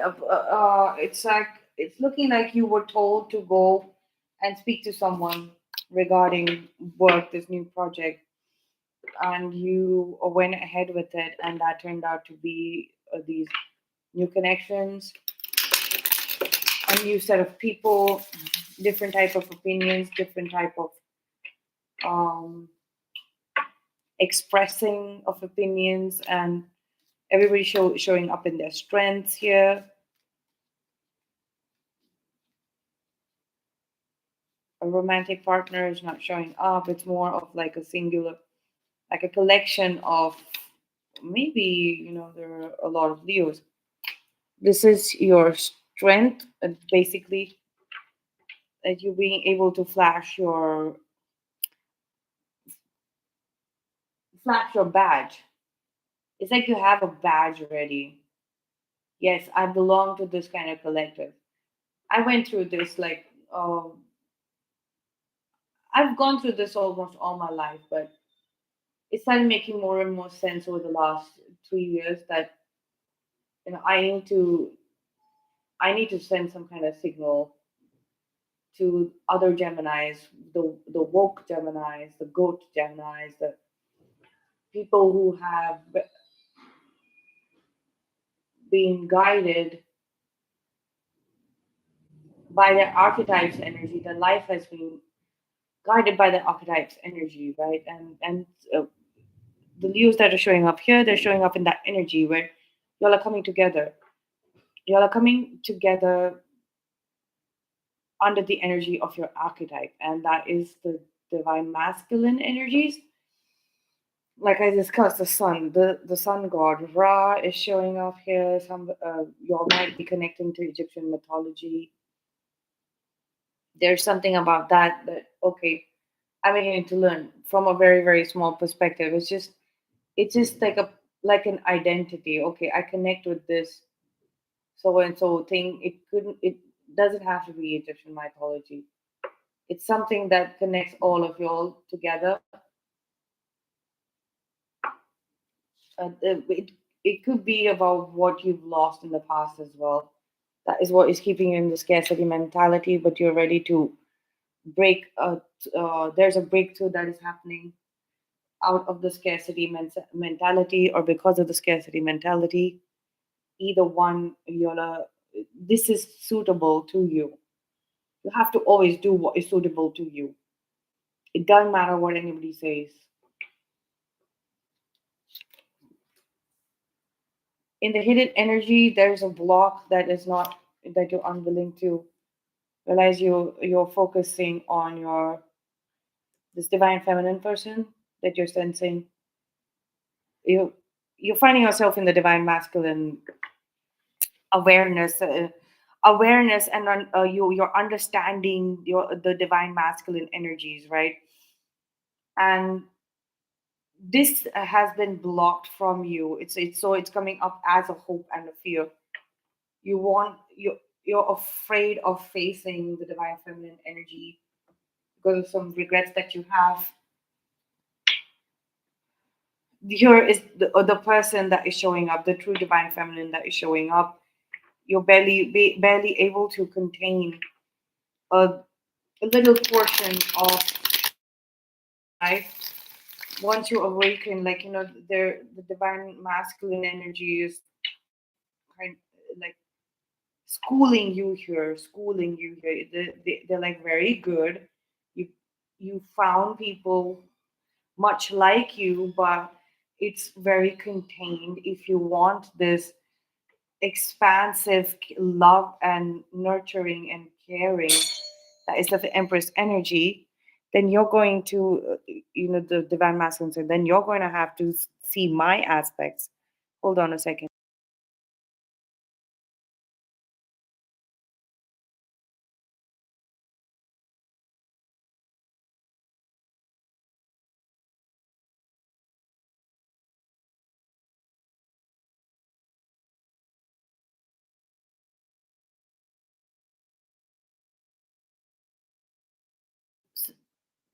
A: It's like it's looking like you were told to go and speak to someone regarding work, this new project, and you went ahead with it, and that turned out to be these new connections, a new set of people, different type of opinions, different type of um, expressing of opinions, and everybody showing up in their strengths here. A romantic partner is not showing up. It's more of like a singular, like a collection of, maybe, there are a lot of Leos. This is your strength, basically, that you being able to flash your badge. It's like you have a badge already. Yes, I belong to this kind of collective. I went through this, like, I've gone through this almost all my life, but it started making more and more sense over the last 3 years that I need to send some kind of signal to other Geminis, the woke Geminis, the goat Geminis, the people who have been guided by their archetypes energy. Their life has been guided by the archetypes energy, right? And the Leos that are showing up here, they're showing up in that energy where y'all are coming together. Y'all are coming together under the energy of your archetype, and that is the divine masculine energies. Like I discussed, the sun god Ra is showing up here. Some y'all might be connecting to Egyptian mythology. There's something about that okay, I'm beginning to learn from a very very small perspective. It's just like an identity. Okay, I connect with this so and so thing. It doesn't have to be Egyptian mythology. It's something that connects all of y'all together. It could be about what you've lost in the past as well. That is what is keeping you in the scarcity mentality, but you're ready to break. There's a breakthrough that is happening out of the scarcity mentality, or because of the scarcity mentality. Either one, this is suitable to you. You have to always do what is suitable to you. It doesn't matter what anybody says. In the hidden energy, there's a block that you're unwilling to realize. You're focusing on this divine feminine person that you're sensing. You're finding yourself in the divine masculine awareness, awareness and your understanding the divine masculine energies, right? And this has been blocked from you. It's coming up as a hope and a fear. You're afraid of facing the divine feminine energy because of some regrets that you have. Here is the person that is showing up, the true divine feminine that is showing up. You're barely able to contain a, a little portion of life. Once you awaken, like the divine masculine energy is kind like schooling you here. They're like very good. You found people much like you, but it's very contained. If you want this expansive love and nurturing and caring that is the Empress energy, then you're going to, the divine masculine said, then you're going to have to see my aspects. Hold on a second.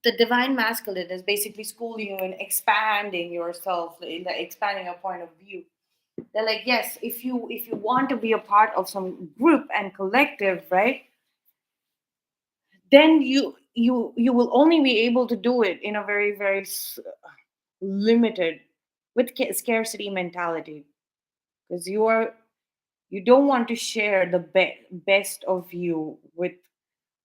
A: The divine masculine is basically schooling you in expanding yourself, in the expanding your point of view. They're like, yes, if you want to be a part of some group and collective, right, then you will only be able to do it in a very limited, with scarcity mentality, because you don't want to share the best of you with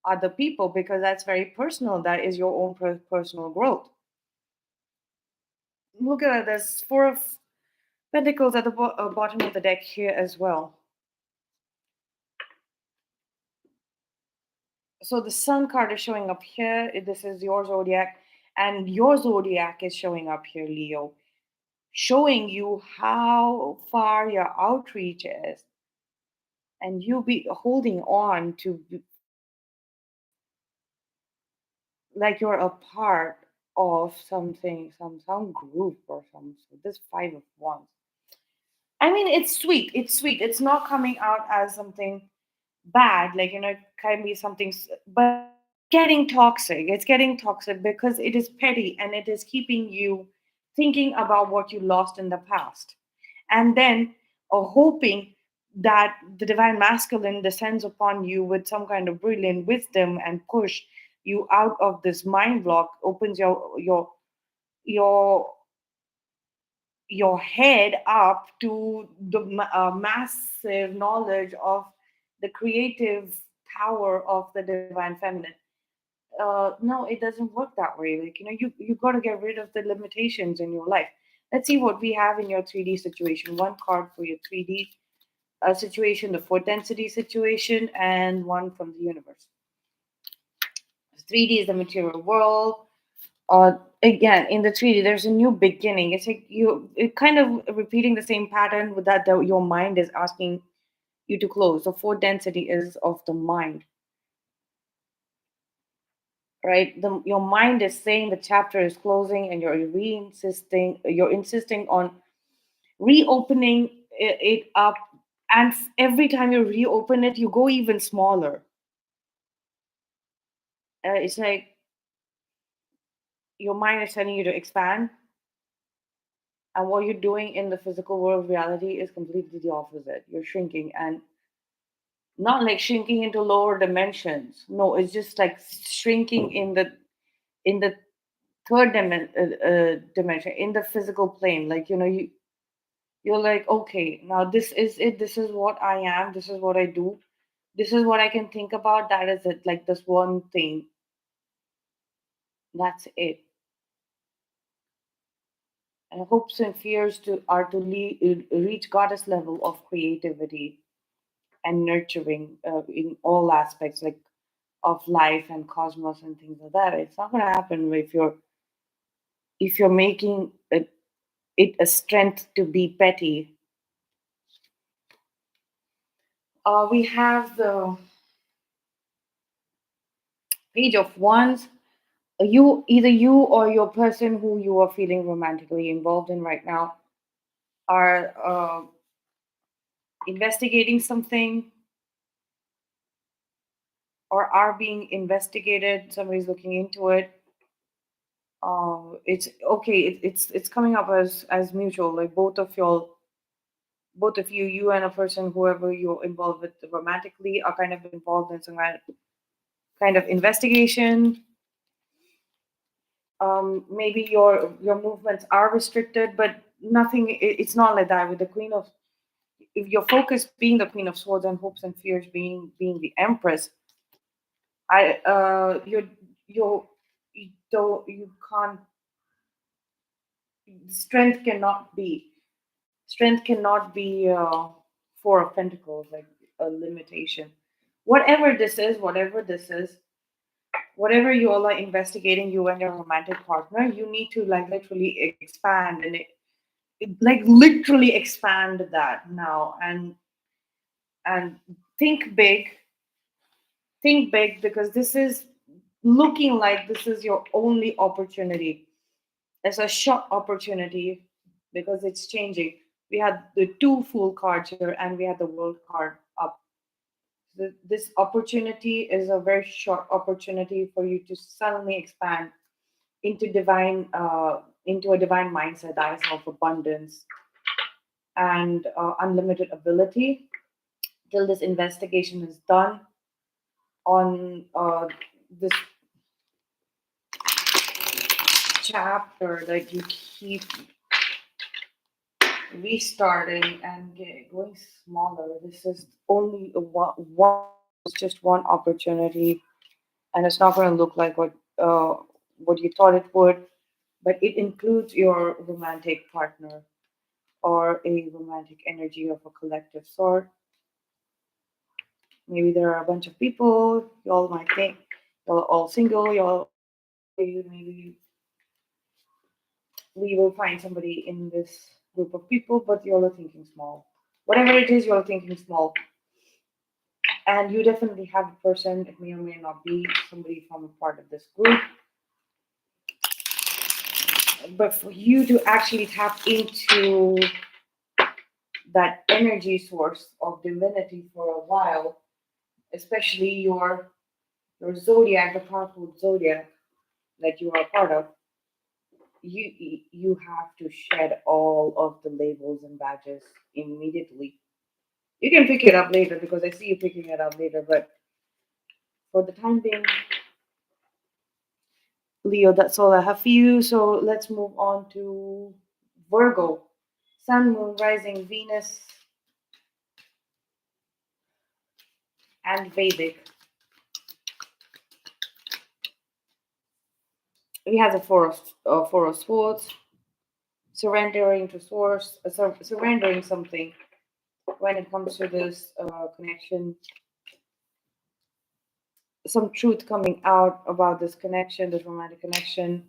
A: other people, because that's very personal. That is your own personal growth. Look at this four of pentacles at the bottom of the deck here as well. So the sun card is showing up here. This is your zodiac, and your zodiac is showing up here, Leo, showing you how far your outreach is, and you be holding on to like you're a part of something, some group or some. So this five of wands, I mean, it's sweet. It's sweet. It's not coming out as something bad, like it can be something, but getting toxic. It's getting toxic because it is petty and it is keeping you thinking about what you lost in the past, and then hoping that the divine masculine descends upon you with some kind of brilliant wisdom and push you out of this mind block, opens your your head up to the massive knowledge of the creative power of the divine feminine. No, it doesn't work that way. Like, you got to get rid of the limitations in your life. Let's see what we have in your 3D situation. One card for your 3D situation, the four density situation, and one from the universe. 3D is the material world. Again, in the 3D, there's a new beginning. It's like it kind of repeating the same pattern with that your mind is asking you to close. The fourth density is of the mind, right? Your mind is saying the chapter is closing, and you're insisting on reopening it up. And every time you reopen it, you go even smaller. It's like your mind is telling you to expand, and what you're doing in the physical world reality is completely the opposite. You're shrinking, and not like shrinking into lower dimensions. No, it's just like shrinking in the dimension, in the physical plane. Like, you're like, okay, now this is it. This is what I am. This is what I do. This is what I can think about. That is it. Like this one thing. That's it. And hopes and fears are to reach goddess level of creativity and nurturing in all aspects, like of life and cosmos and things like that. It's not going to happen if you're making it a strength to be petty. We have the page of wands. You, either you or your person who you are feeling romantically involved in right now, are investigating something or are being investigated. Somebody's looking into it. It's okay. It's coming up as mutual. Like both of you, you and a person, whoever you're involved with romantically, are kind of involved in some kind of investigation. Maybe your movements are restricted, but nothing. It's not like that with the Queen of. If your focus being the Queen of Swords and hopes and fears being the Empress, I you're you can't, strength cannot be strength cannot be four of pentacles, like a limitation. Whatever this is, whatever you all are investigating, you and your romantic partner, you need to like literally expand and like literally expand that now, and think big. Think big, because this is looking like this is your only opportunity. It's a short opportunity because it's changing. We had the two Fool cards here, and we had the World card up. This opportunity is a very short opportunity for you to suddenly expand into a divine mindset that is of abundance and unlimited ability till this investigation is done on this chapter that you keep restarting and going smaller. This is only it's just one opportunity, and it's not going to look like what you thought it would, but it includes your romantic partner or a romantic energy of a collective sort. Maybe there are a bunch of people. Y'all might think y'all all single. Y'all maybe we will find somebody in this group of people, but you're thinking small. Whatever it is, you're thinking small. And you definitely have a person, it may or may not be somebody from a part of this group. But for you to actually tap into that energy source of divinity for a while, especially your zodiac, the powerful zodiac that you are a part of, you have to shed all of the labels and badges immediately. You can pick it up later because I see you picking it up later, but for the time being, Leo, that's all I have for you. So let's move on to Virgo. Sun, Moon, Rising, Venus, and Vedic. We have the Four of Swords, surrendering to Source, surrendering something when it comes to this connection. Some truth coming out about this connection, this romantic connection,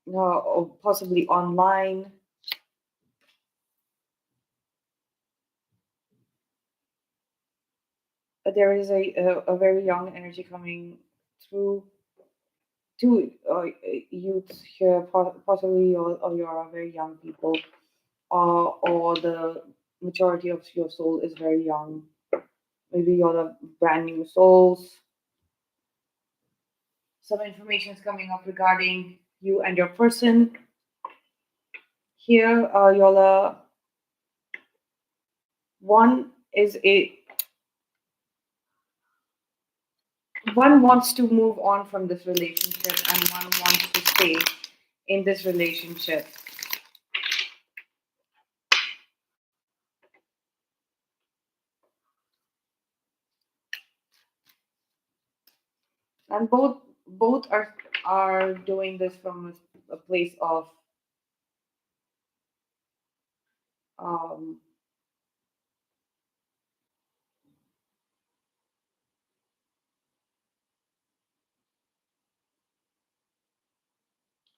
A: or possibly online. There is a very young energy coming through. Two youths here, possibly, or you are very young people, or the majority of your soul is very young. Maybe you're the brand new souls. Some information is coming up regarding you and your person. Here, Yola, one is a one wants to move on from this relationship, and one wants to stay in this relationship. And both are doing this from a place of um,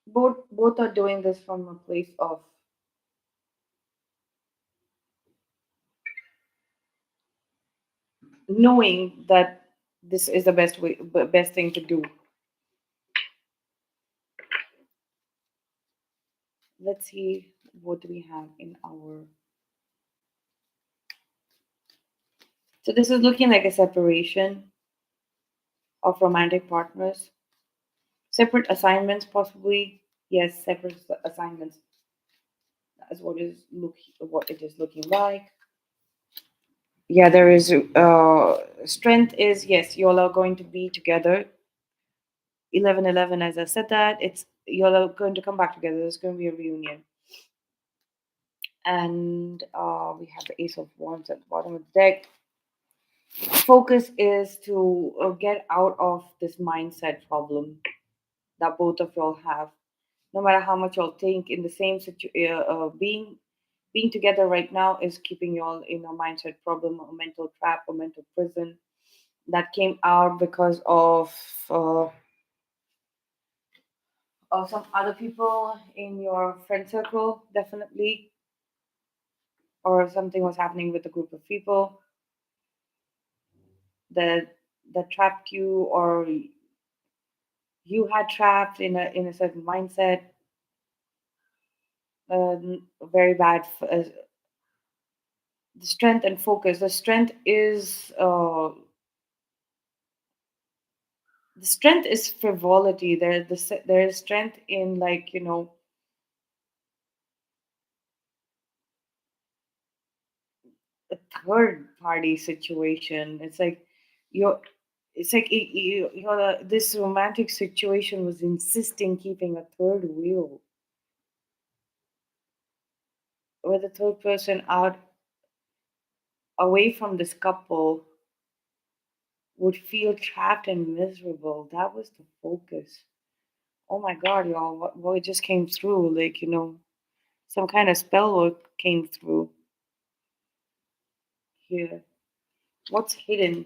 A: both are doing this from a place of knowing that this is the best thing to do. Let's see what do we have in our. So this is looking like a separation of romantic partners, separate assignments, possibly. Yes, separate assignments. That's what it is looking like. Yeah, there is strength is yes, you all are going to be together. 11-11, as I said that, it's you all are going to come back together. There's going to be a reunion. And we have the Ace of Wands at the bottom of the deck. Focus is to get out of this mindset problem that both of y'all have. No matter how much y'all think in the same situation, being together right now is keeping y'all in a mindset problem, a mental trap, a mental prison that came out because uh, of some other people in your friend circle, definitely, or something was happening with a group of people that trapped you, or you had trapped in a certain mindset. Very bad. The strength and focus. The strength is frivolity. There is strength in, like, a third party situation. It's like you're. It's like this romantic situation was insisting keeping a third wheel, with the third person out, away from this couple, would feel trapped and miserable. That was the focus. Oh my God, y'all! What just came through? Like, some kind of spell work came through here. What's hidden?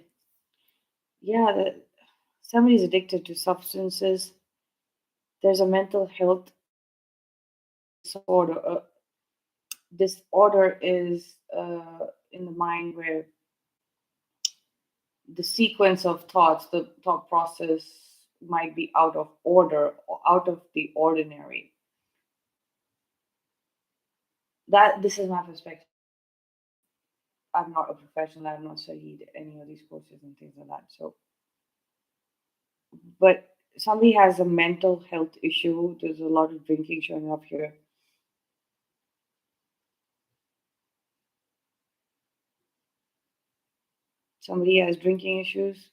A: Yeah, somebody's addicted to substances. There's a mental health disorder. Disorder is in the mind where the sequence of thoughts, the thought process might be out of order or out of the ordinary. That This is my perspective. I'm not a professional. I've not studied any of these courses and things like that. So, but somebody has a mental health issue. There's a lot of drinking showing up here. Somebody has drinking issues.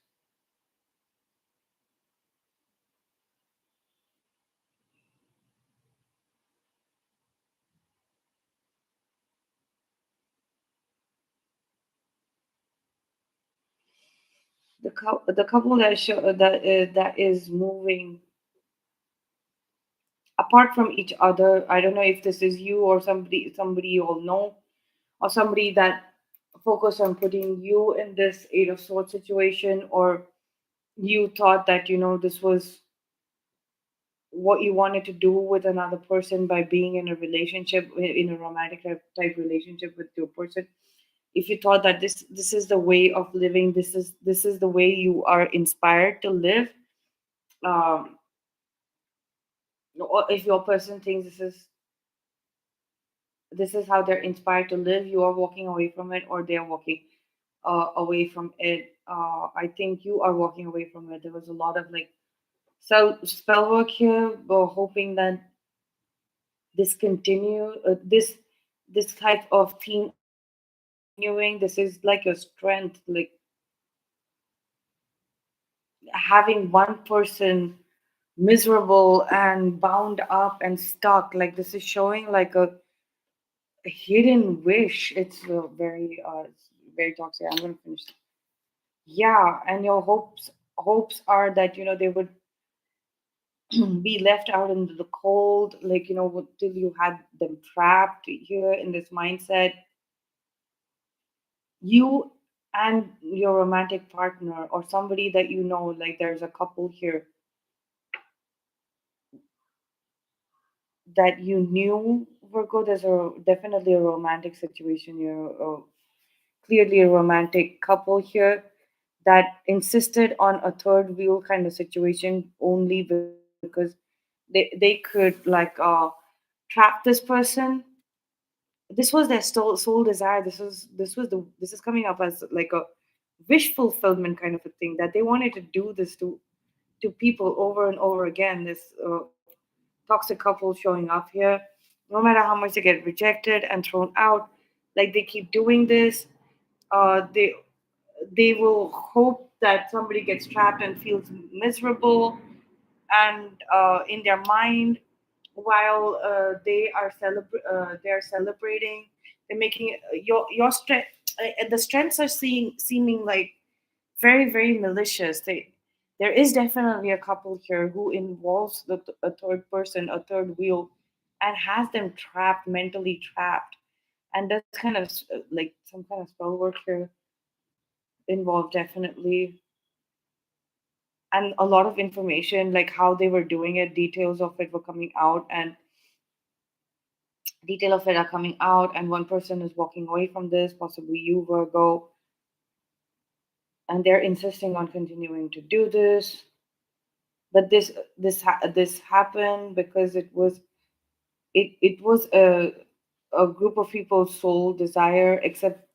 A: The couple that is moving apart from each other. I don't know if this is you or somebody you all know, or somebody that focused on putting you in this Eight of Swords situation, or you thought that this was what you wanted to do with another person by being in a relationship, in a romantic type relationship with your person. If you thought that this is the way of living, this is the way you are inspired to live, um or if your person thinks this is how they're inspired to live, you are walking away from it, or they're walking away from it. I think you are walking away from it. There was a lot of, like, spell work here, but hoping that this type of theme of continuing. This is like your strength, like having one person miserable and bound up and stuck. Like, this is showing like a hidden wish. It's very toxic. I'm gonna finish. Yeah, and your hopes are that they would be left out in the cold, like, till you had them trapped here in this mindset. You and your romantic partner, or somebody that like, there's a couple here that you knew were good. There's definitely a romantic situation here, clearly a romantic couple here. that insisted on a third wheel kind of situation only because they could like trap this person. This was their sole desire. This is coming up as like a wish fulfillment kind of a thing, that they wanted to do this to people over and over again. This toxic couple showing up here, no matter how much they get rejected and thrown out, like they keep doing this. They will hope that somebody gets trapped and feels miserable, and in their mind, while they are celebrating, they're making your strength. The strengths are seeming like very malicious. There is definitely a couple here who involves a third person, a third wheel, and has them trapped, mentally trapped, and that's kind of like some kind of spell work here involved, definitely. And a lot of information, like how they were doing it, details of it were coming out, and detail of it are coming out, and one person is walking away from this, possibly you, Virgo, and they're insisting on continuing to do this. But this happened because it was a group of people's soul desire, except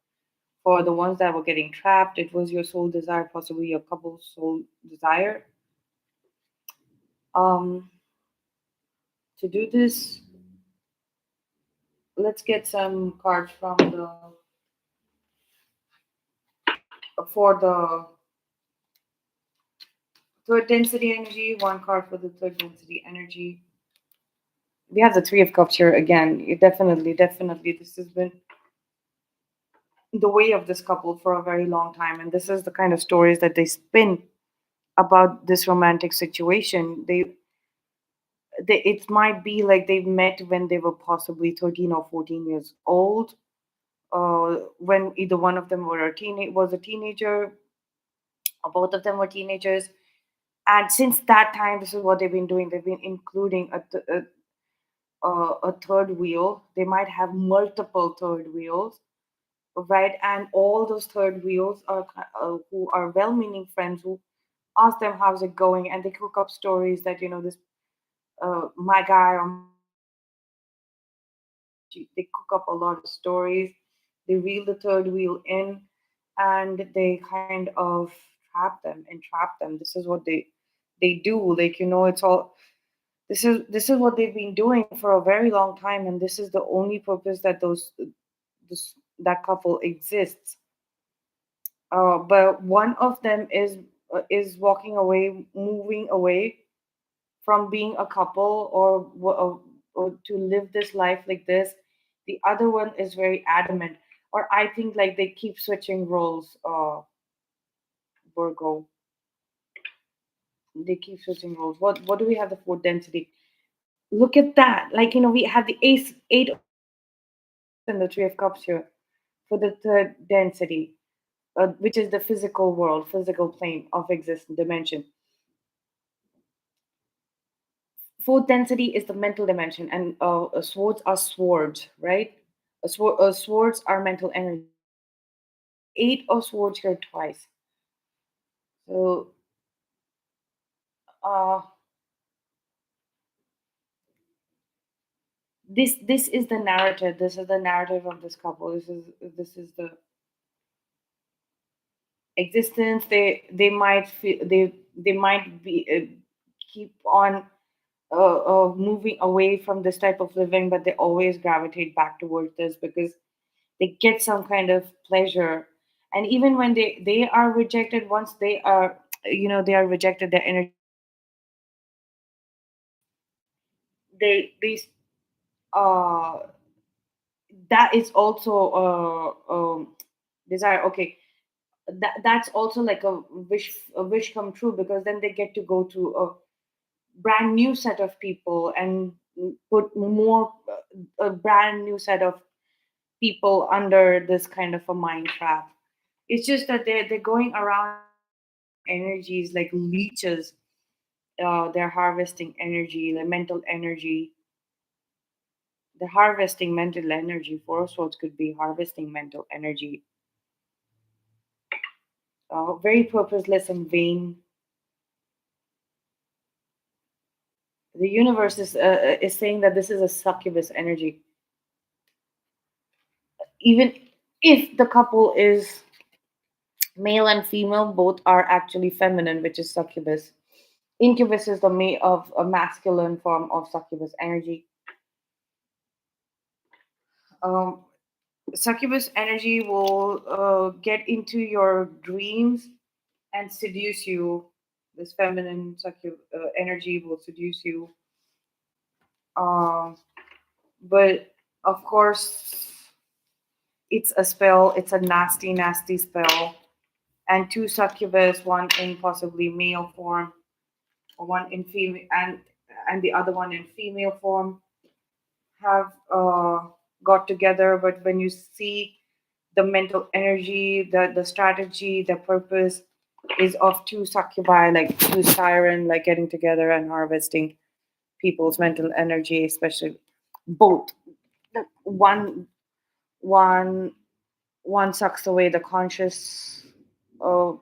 A: for the ones that were getting trapped. It was your soul desire, possibly your couple's soul desire, um to do this. Let's get some cards from the for the third density energy. One card for the third density energy. We have the Three of Cups here again. Definitely, this has been the way of this couple for a very long time, and this is the kind of stories that they spin about this romantic situation. It might be like they met when they were possibly 13 or 14 years old, when either one of them was a teenager, or both of them were teenagers. And since that time, this is what they've been doing. They've been including a third wheel. They might have multiple third wheels, right? And all those third wheels are who are well-meaning friends who ask them how's it going, and they cook up stories that this my guy or my girl is doing this and that. They cook up a lot of stories. They reel the third wheel in, and they kind of trap them. This is what they do. Like it's all. This is what they've been doing for a very long time, and this is the only purpose that that couple exists. But one of them is walking away, moving away from being a couple, or to live this life like this. The other one is very adamant, or I think like they keep switching roles. Virgo, they keep switching roles. What do we have the fourth density? Look at that! Like we have the ace, eight of cups, and the three of cups here for the third density, which is the physical world, physical plane of existence dimension. Fourth density is the mental dimension, and swords are swords, right? Swords are mental energy. We have the eight of swords here twice. So uh, this is the narrative. This is the narrative of this couple. This is the existence. They might feel they might be keep on moving away from this type of living, but they always gravitate back towards this because they get some kind of pleasure. And even when they are rejected, once they are they are rejected, their energy is rejected, they uh that is also desire. Okay, that's also like a wish come true, because then they get to go to a brand new set of people and put more a brand new set of people under this kind of a mind trap. It's just that they're going around and harvesting energies like leeches. They're harvesting energy, like mental energy. They're harvesting mental energy. Four of Swords could be harvesting mental energy. very purposeless and vain. The universe is saying that this is a succubus energy. Even if the couple is male and female, both are actually feminine, which is succubus. Incubus is the of a masculine form of succubus energy. Um, Succubus energy will get into your dreams and seduce you. This feminine energy will seduce you. Um, but of course, it's a spell. It's a nasty, nasty spell. And two succubus, one in possibly male form, or one in female, and the other one in female form, have got together. But when you see the mental energy, the strategy, the purpose is of two succubi, like two siren, like getting together and harvesting people's mental energy, especially both. One one one sucks away the conscious uh,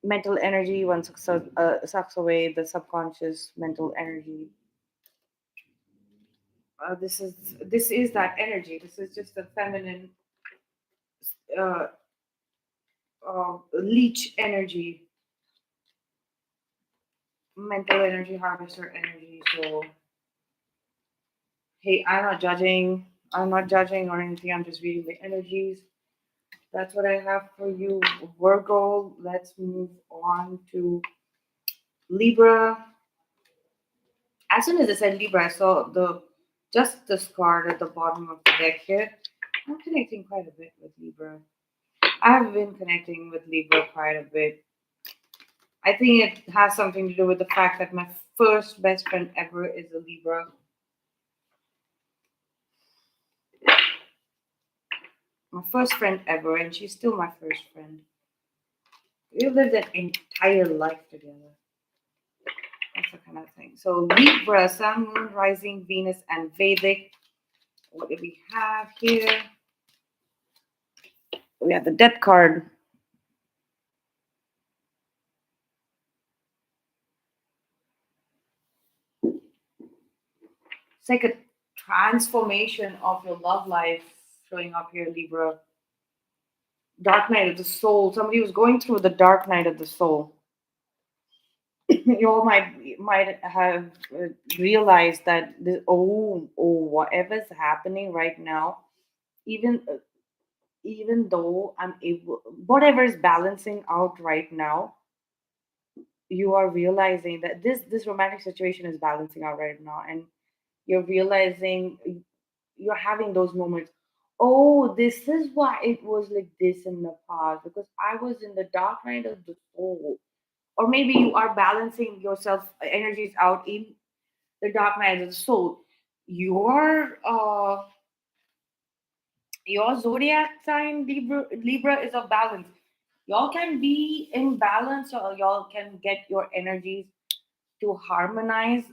A: mental energy, one sucks away the subconscious mental energy. This is that energy. This is just the feminine uh, leech energy, mental energy, harvester energy. So hey, I'm not judging. I'm not judging or anything. I'm just reading the energies. That's what I have for you, Virgo. Let's move on to Libra. As soon as I said Libra, I saw the just this card at the bottom of the deck here. I'm connecting quite a bit with Libra. I've been connecting with Libra quite a bit. I think it has something to do with the fact that my first best friend ever is a Libra. My first friend ever, and she's still my first friend. We've lived an entire life together. That's the kind of thing. So Libra, Sun, Moon, Rising, Venus, and Vedic. What do we have here? We have the Death card. It's like a transformation of your love life showing up here, Libra. Dark night of the soul. Somebody was going through the dark night of the soul. You all might have realized that this, whatever's happening right now, even even though I'm able, whatever is balancing out right now, you are realizing that this romantic situation is balancing out right now, and you're realizing you're having those moments. Oh, this is why it was like this in the past, because I was in the dark night of the soul. Or maybe you are balancing yourself energies out in the dark night of the soul. Your your zodiac sign, Libra is of balance. Y'all can be in balance, or y'all can get your energies to harmonize,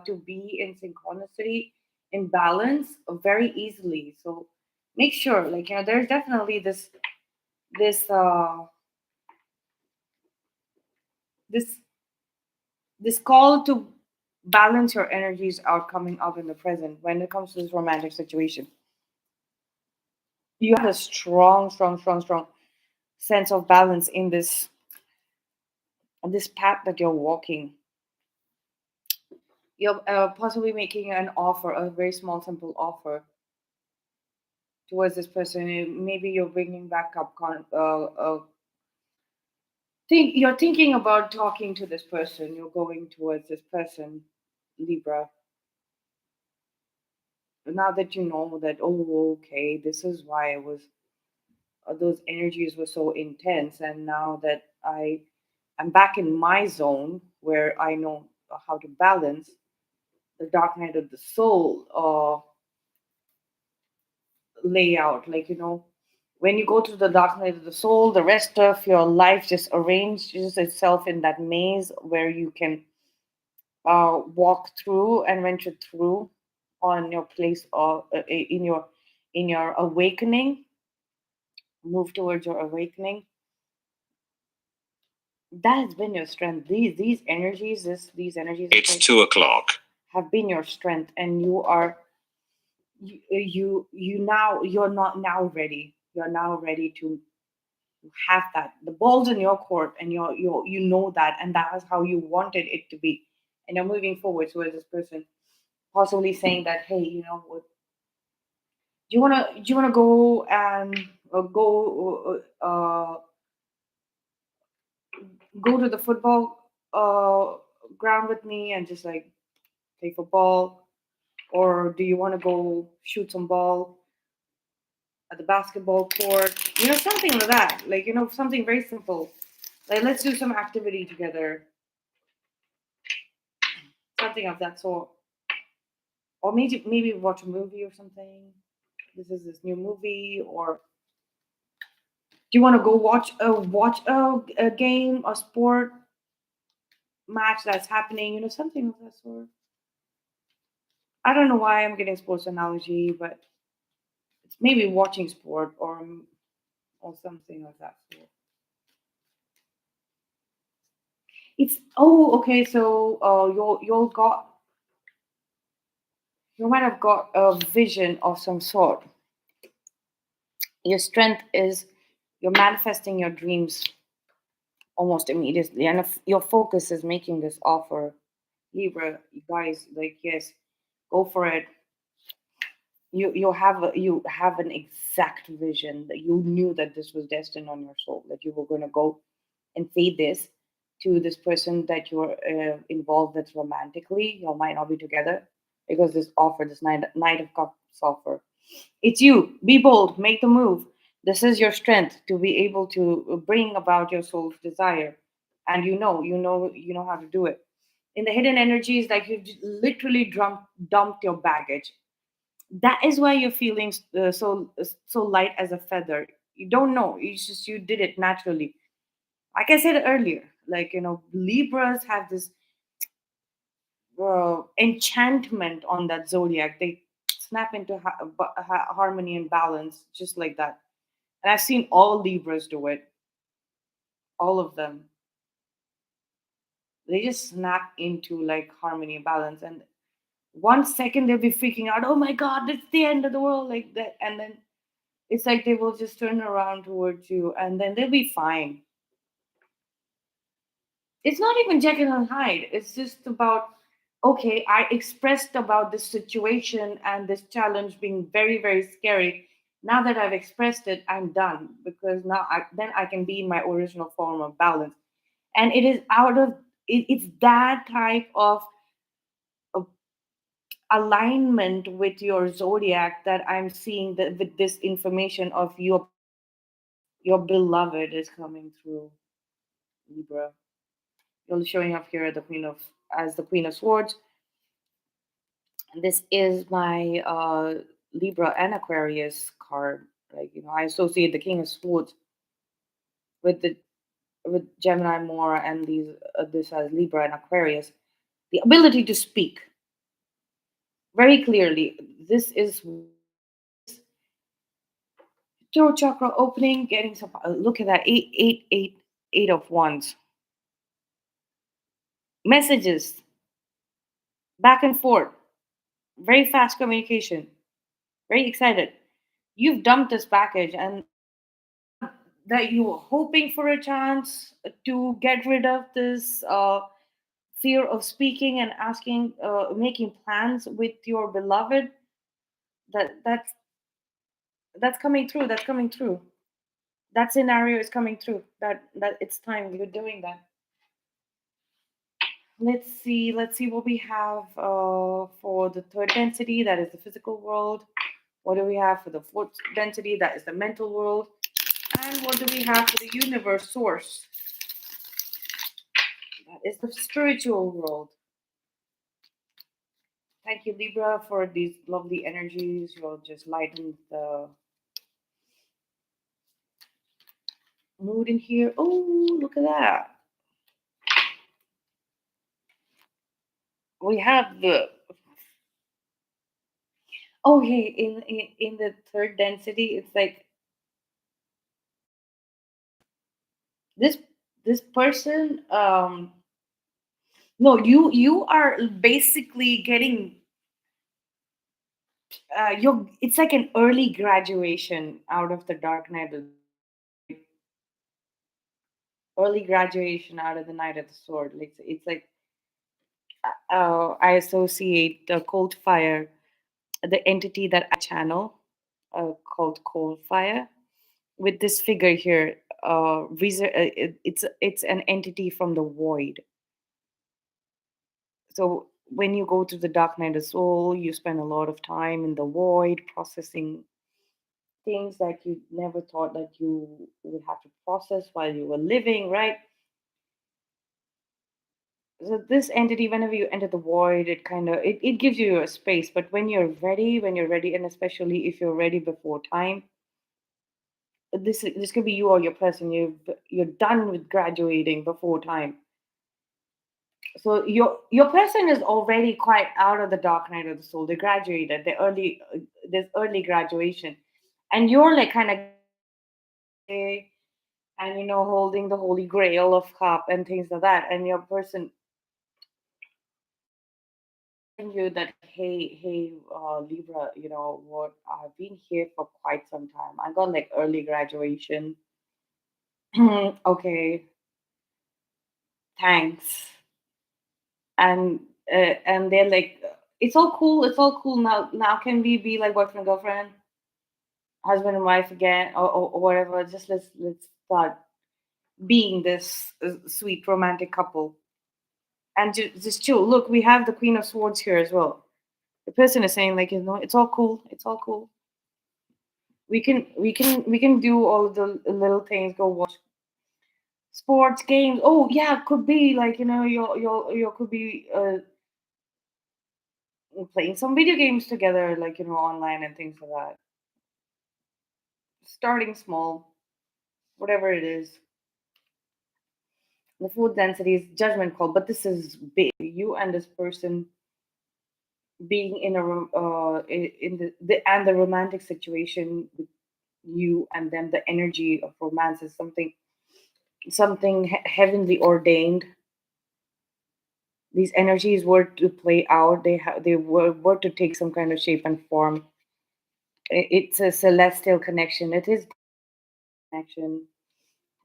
A: to be in synchronicity, in balance very easily. So make sure, like, there's definitely this this this call to balance your energies out coming up in the present when it comes to this romantic situation. You have a strong, strong, strong, strong sense of balance in this path that you're walking. You're possibly making an offer, a very small, simple offer towards this person. Maybe you're bringing back up you're thinking about talking to this person. You're going towards this person, Libra. Now that you know that, oh, okay, this is why I was those energies were so intense, and now that I'm back in my zone where I know how to balance the dark night of the soul layout. Like, when you go to the dark night of the soul, the rest of your life just arranges itself in that maze where you can walk through and venture through on your place of in your awakening, move towards your awakening. That has been your strength. These energies, these energies,
B: It's 2 o'clock.
A: have been your strength, and you are you now you're not now ready. You're now ready to have that. The ball's in your court, and you know that, and that is how you wanted it to be, and you're moving forward towards this person, possibly saying that, hey, you know what? Do you wanna go and go to the football ground with me and just like play football, or do you want to go shoot some ball at the basketball court? Something like that. Like, something very simple. Like, let's do some activity together, something of that sort. Or maybe watch a movie or something. This is this new movie, or do you want to go watch a game, a sport match that's happening? Something of that sort. I don't know why I'm getting sports analogy, but it's maybe watching sport or something of that sort. It's okay. So you might have got a vision of some sort. Your strength is you're manifesting your dreams almost immediately, and if your focus is making this offer, Libra, you guys, like, yes, go for it. You have an exact vision that you knew that this was destined on your soul, that you were going to go and say this to this person that you're involved with romantically. You might not be together because this offer, this Knight of Cups offer, it's you. Be bold, make the move. This is your strength to be able to bring about your soul's desire, and you know how to do it. In the hidden energies, like you've literally dumped your baggage. That is why you're feeling so light as a feather. You don't know. You did it naturally. Like I said earlier, like, Libras have this enchantment on that zodiac. They snap into harmony and balance just like that. And I've seen all Libras do it, all of them. They just snap into like harmony and balance. And 1 second they'll be freaking out, oh my God, it's the end of the world, like that. And then it's like they will just turn around towards you and then they'll be fine. It's not even Jekyll and Hyde. It's just about, okay, I expressed about this situation and this challenge being very, very scary. Now that I've expressed it, I'm done because then I can be in my original form of balance. And it is it's that type of alignment with your zodiac that I'm seeing that with this information of your beloved is coming through, Libra. You're showing up here as the Queen of Swords. This is my Libra and Aquarius card. Like, I associate the King of Swords with the with Gemini more, and this has Libra and Aquarius. The ability to speak very clearly. This is throat chakra opening, getting some. Look at that, 8 of wands. Messages back and forth, very fast communication, very excited. You've dumped this package, and now that you were hoping for a chance to get rid of this fear of speaking and asking, making plans with your beloved, that's coming through. That's coming through. That scenario is coming through. That it's time you're doing that. Let's see what we have for the third density, that is the physical world. What do we have for the fourth density, that is the mental world? And what do we have for the universe source, that is the spiritual world? Thank you, Libra, for these lovely energies. You'll just lighten the mood in here. Oh, look at that. We have the hey, in the third density, it's like this this person, no, you are basically getting, you're, it's like an early graduation out of the dark night of the soul, right? Early graduation out of the night of the sword. Like it's like, I associate the cold fire, the entity that I channel, called cold fire, with this figure here. It's an entity from the void. So when you go to the dark night of soul, you spend a lot of time in the void processing things that you never thought that you would have to process while you were living, right? So this entity, whenever you enter the void, it kind of, it gives you a space. But when you're ready, and especially if you're ready before time, this could be you or your person. You're done with graduating before time. So your person is already quite out of the dark night of the soul. They graduated. They early There's early graduation, and you're like kind of getting ready, and holding the holy grail of cup and things like that. And your person telling you that, hey, Libra, you know what? I've been here for quite some time. I got like early graduation. Okay, thanks. And they're like, it's all cool. It's all cool now. Now can we be like boyfriend girlfriend, husband and wife again, or whatever? Just let's start being this sweet romantic couple. And just chill. Look, we have the Queen of Swords here as well. The person is saying like, it's all cool. It's all cool. We can do all the little things. Go watch sports games. Oh yeah, could be like, you could be playing some video games together, like, online and things like that. Starting small, whatever it is. The food density is judgment call, but this is big. You and this person being in in the romantic situation with you and them, the energy of romance is something heavenly ordained. These energies were to play out. They were to take some kind of shape and form. It's a celestial connection. It is connection.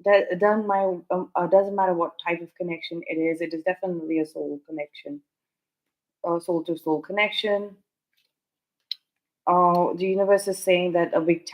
A: That doesn't matter what type of connection it is. It is definitely a soul connection, a soul to soul connection. The universe is saying that a big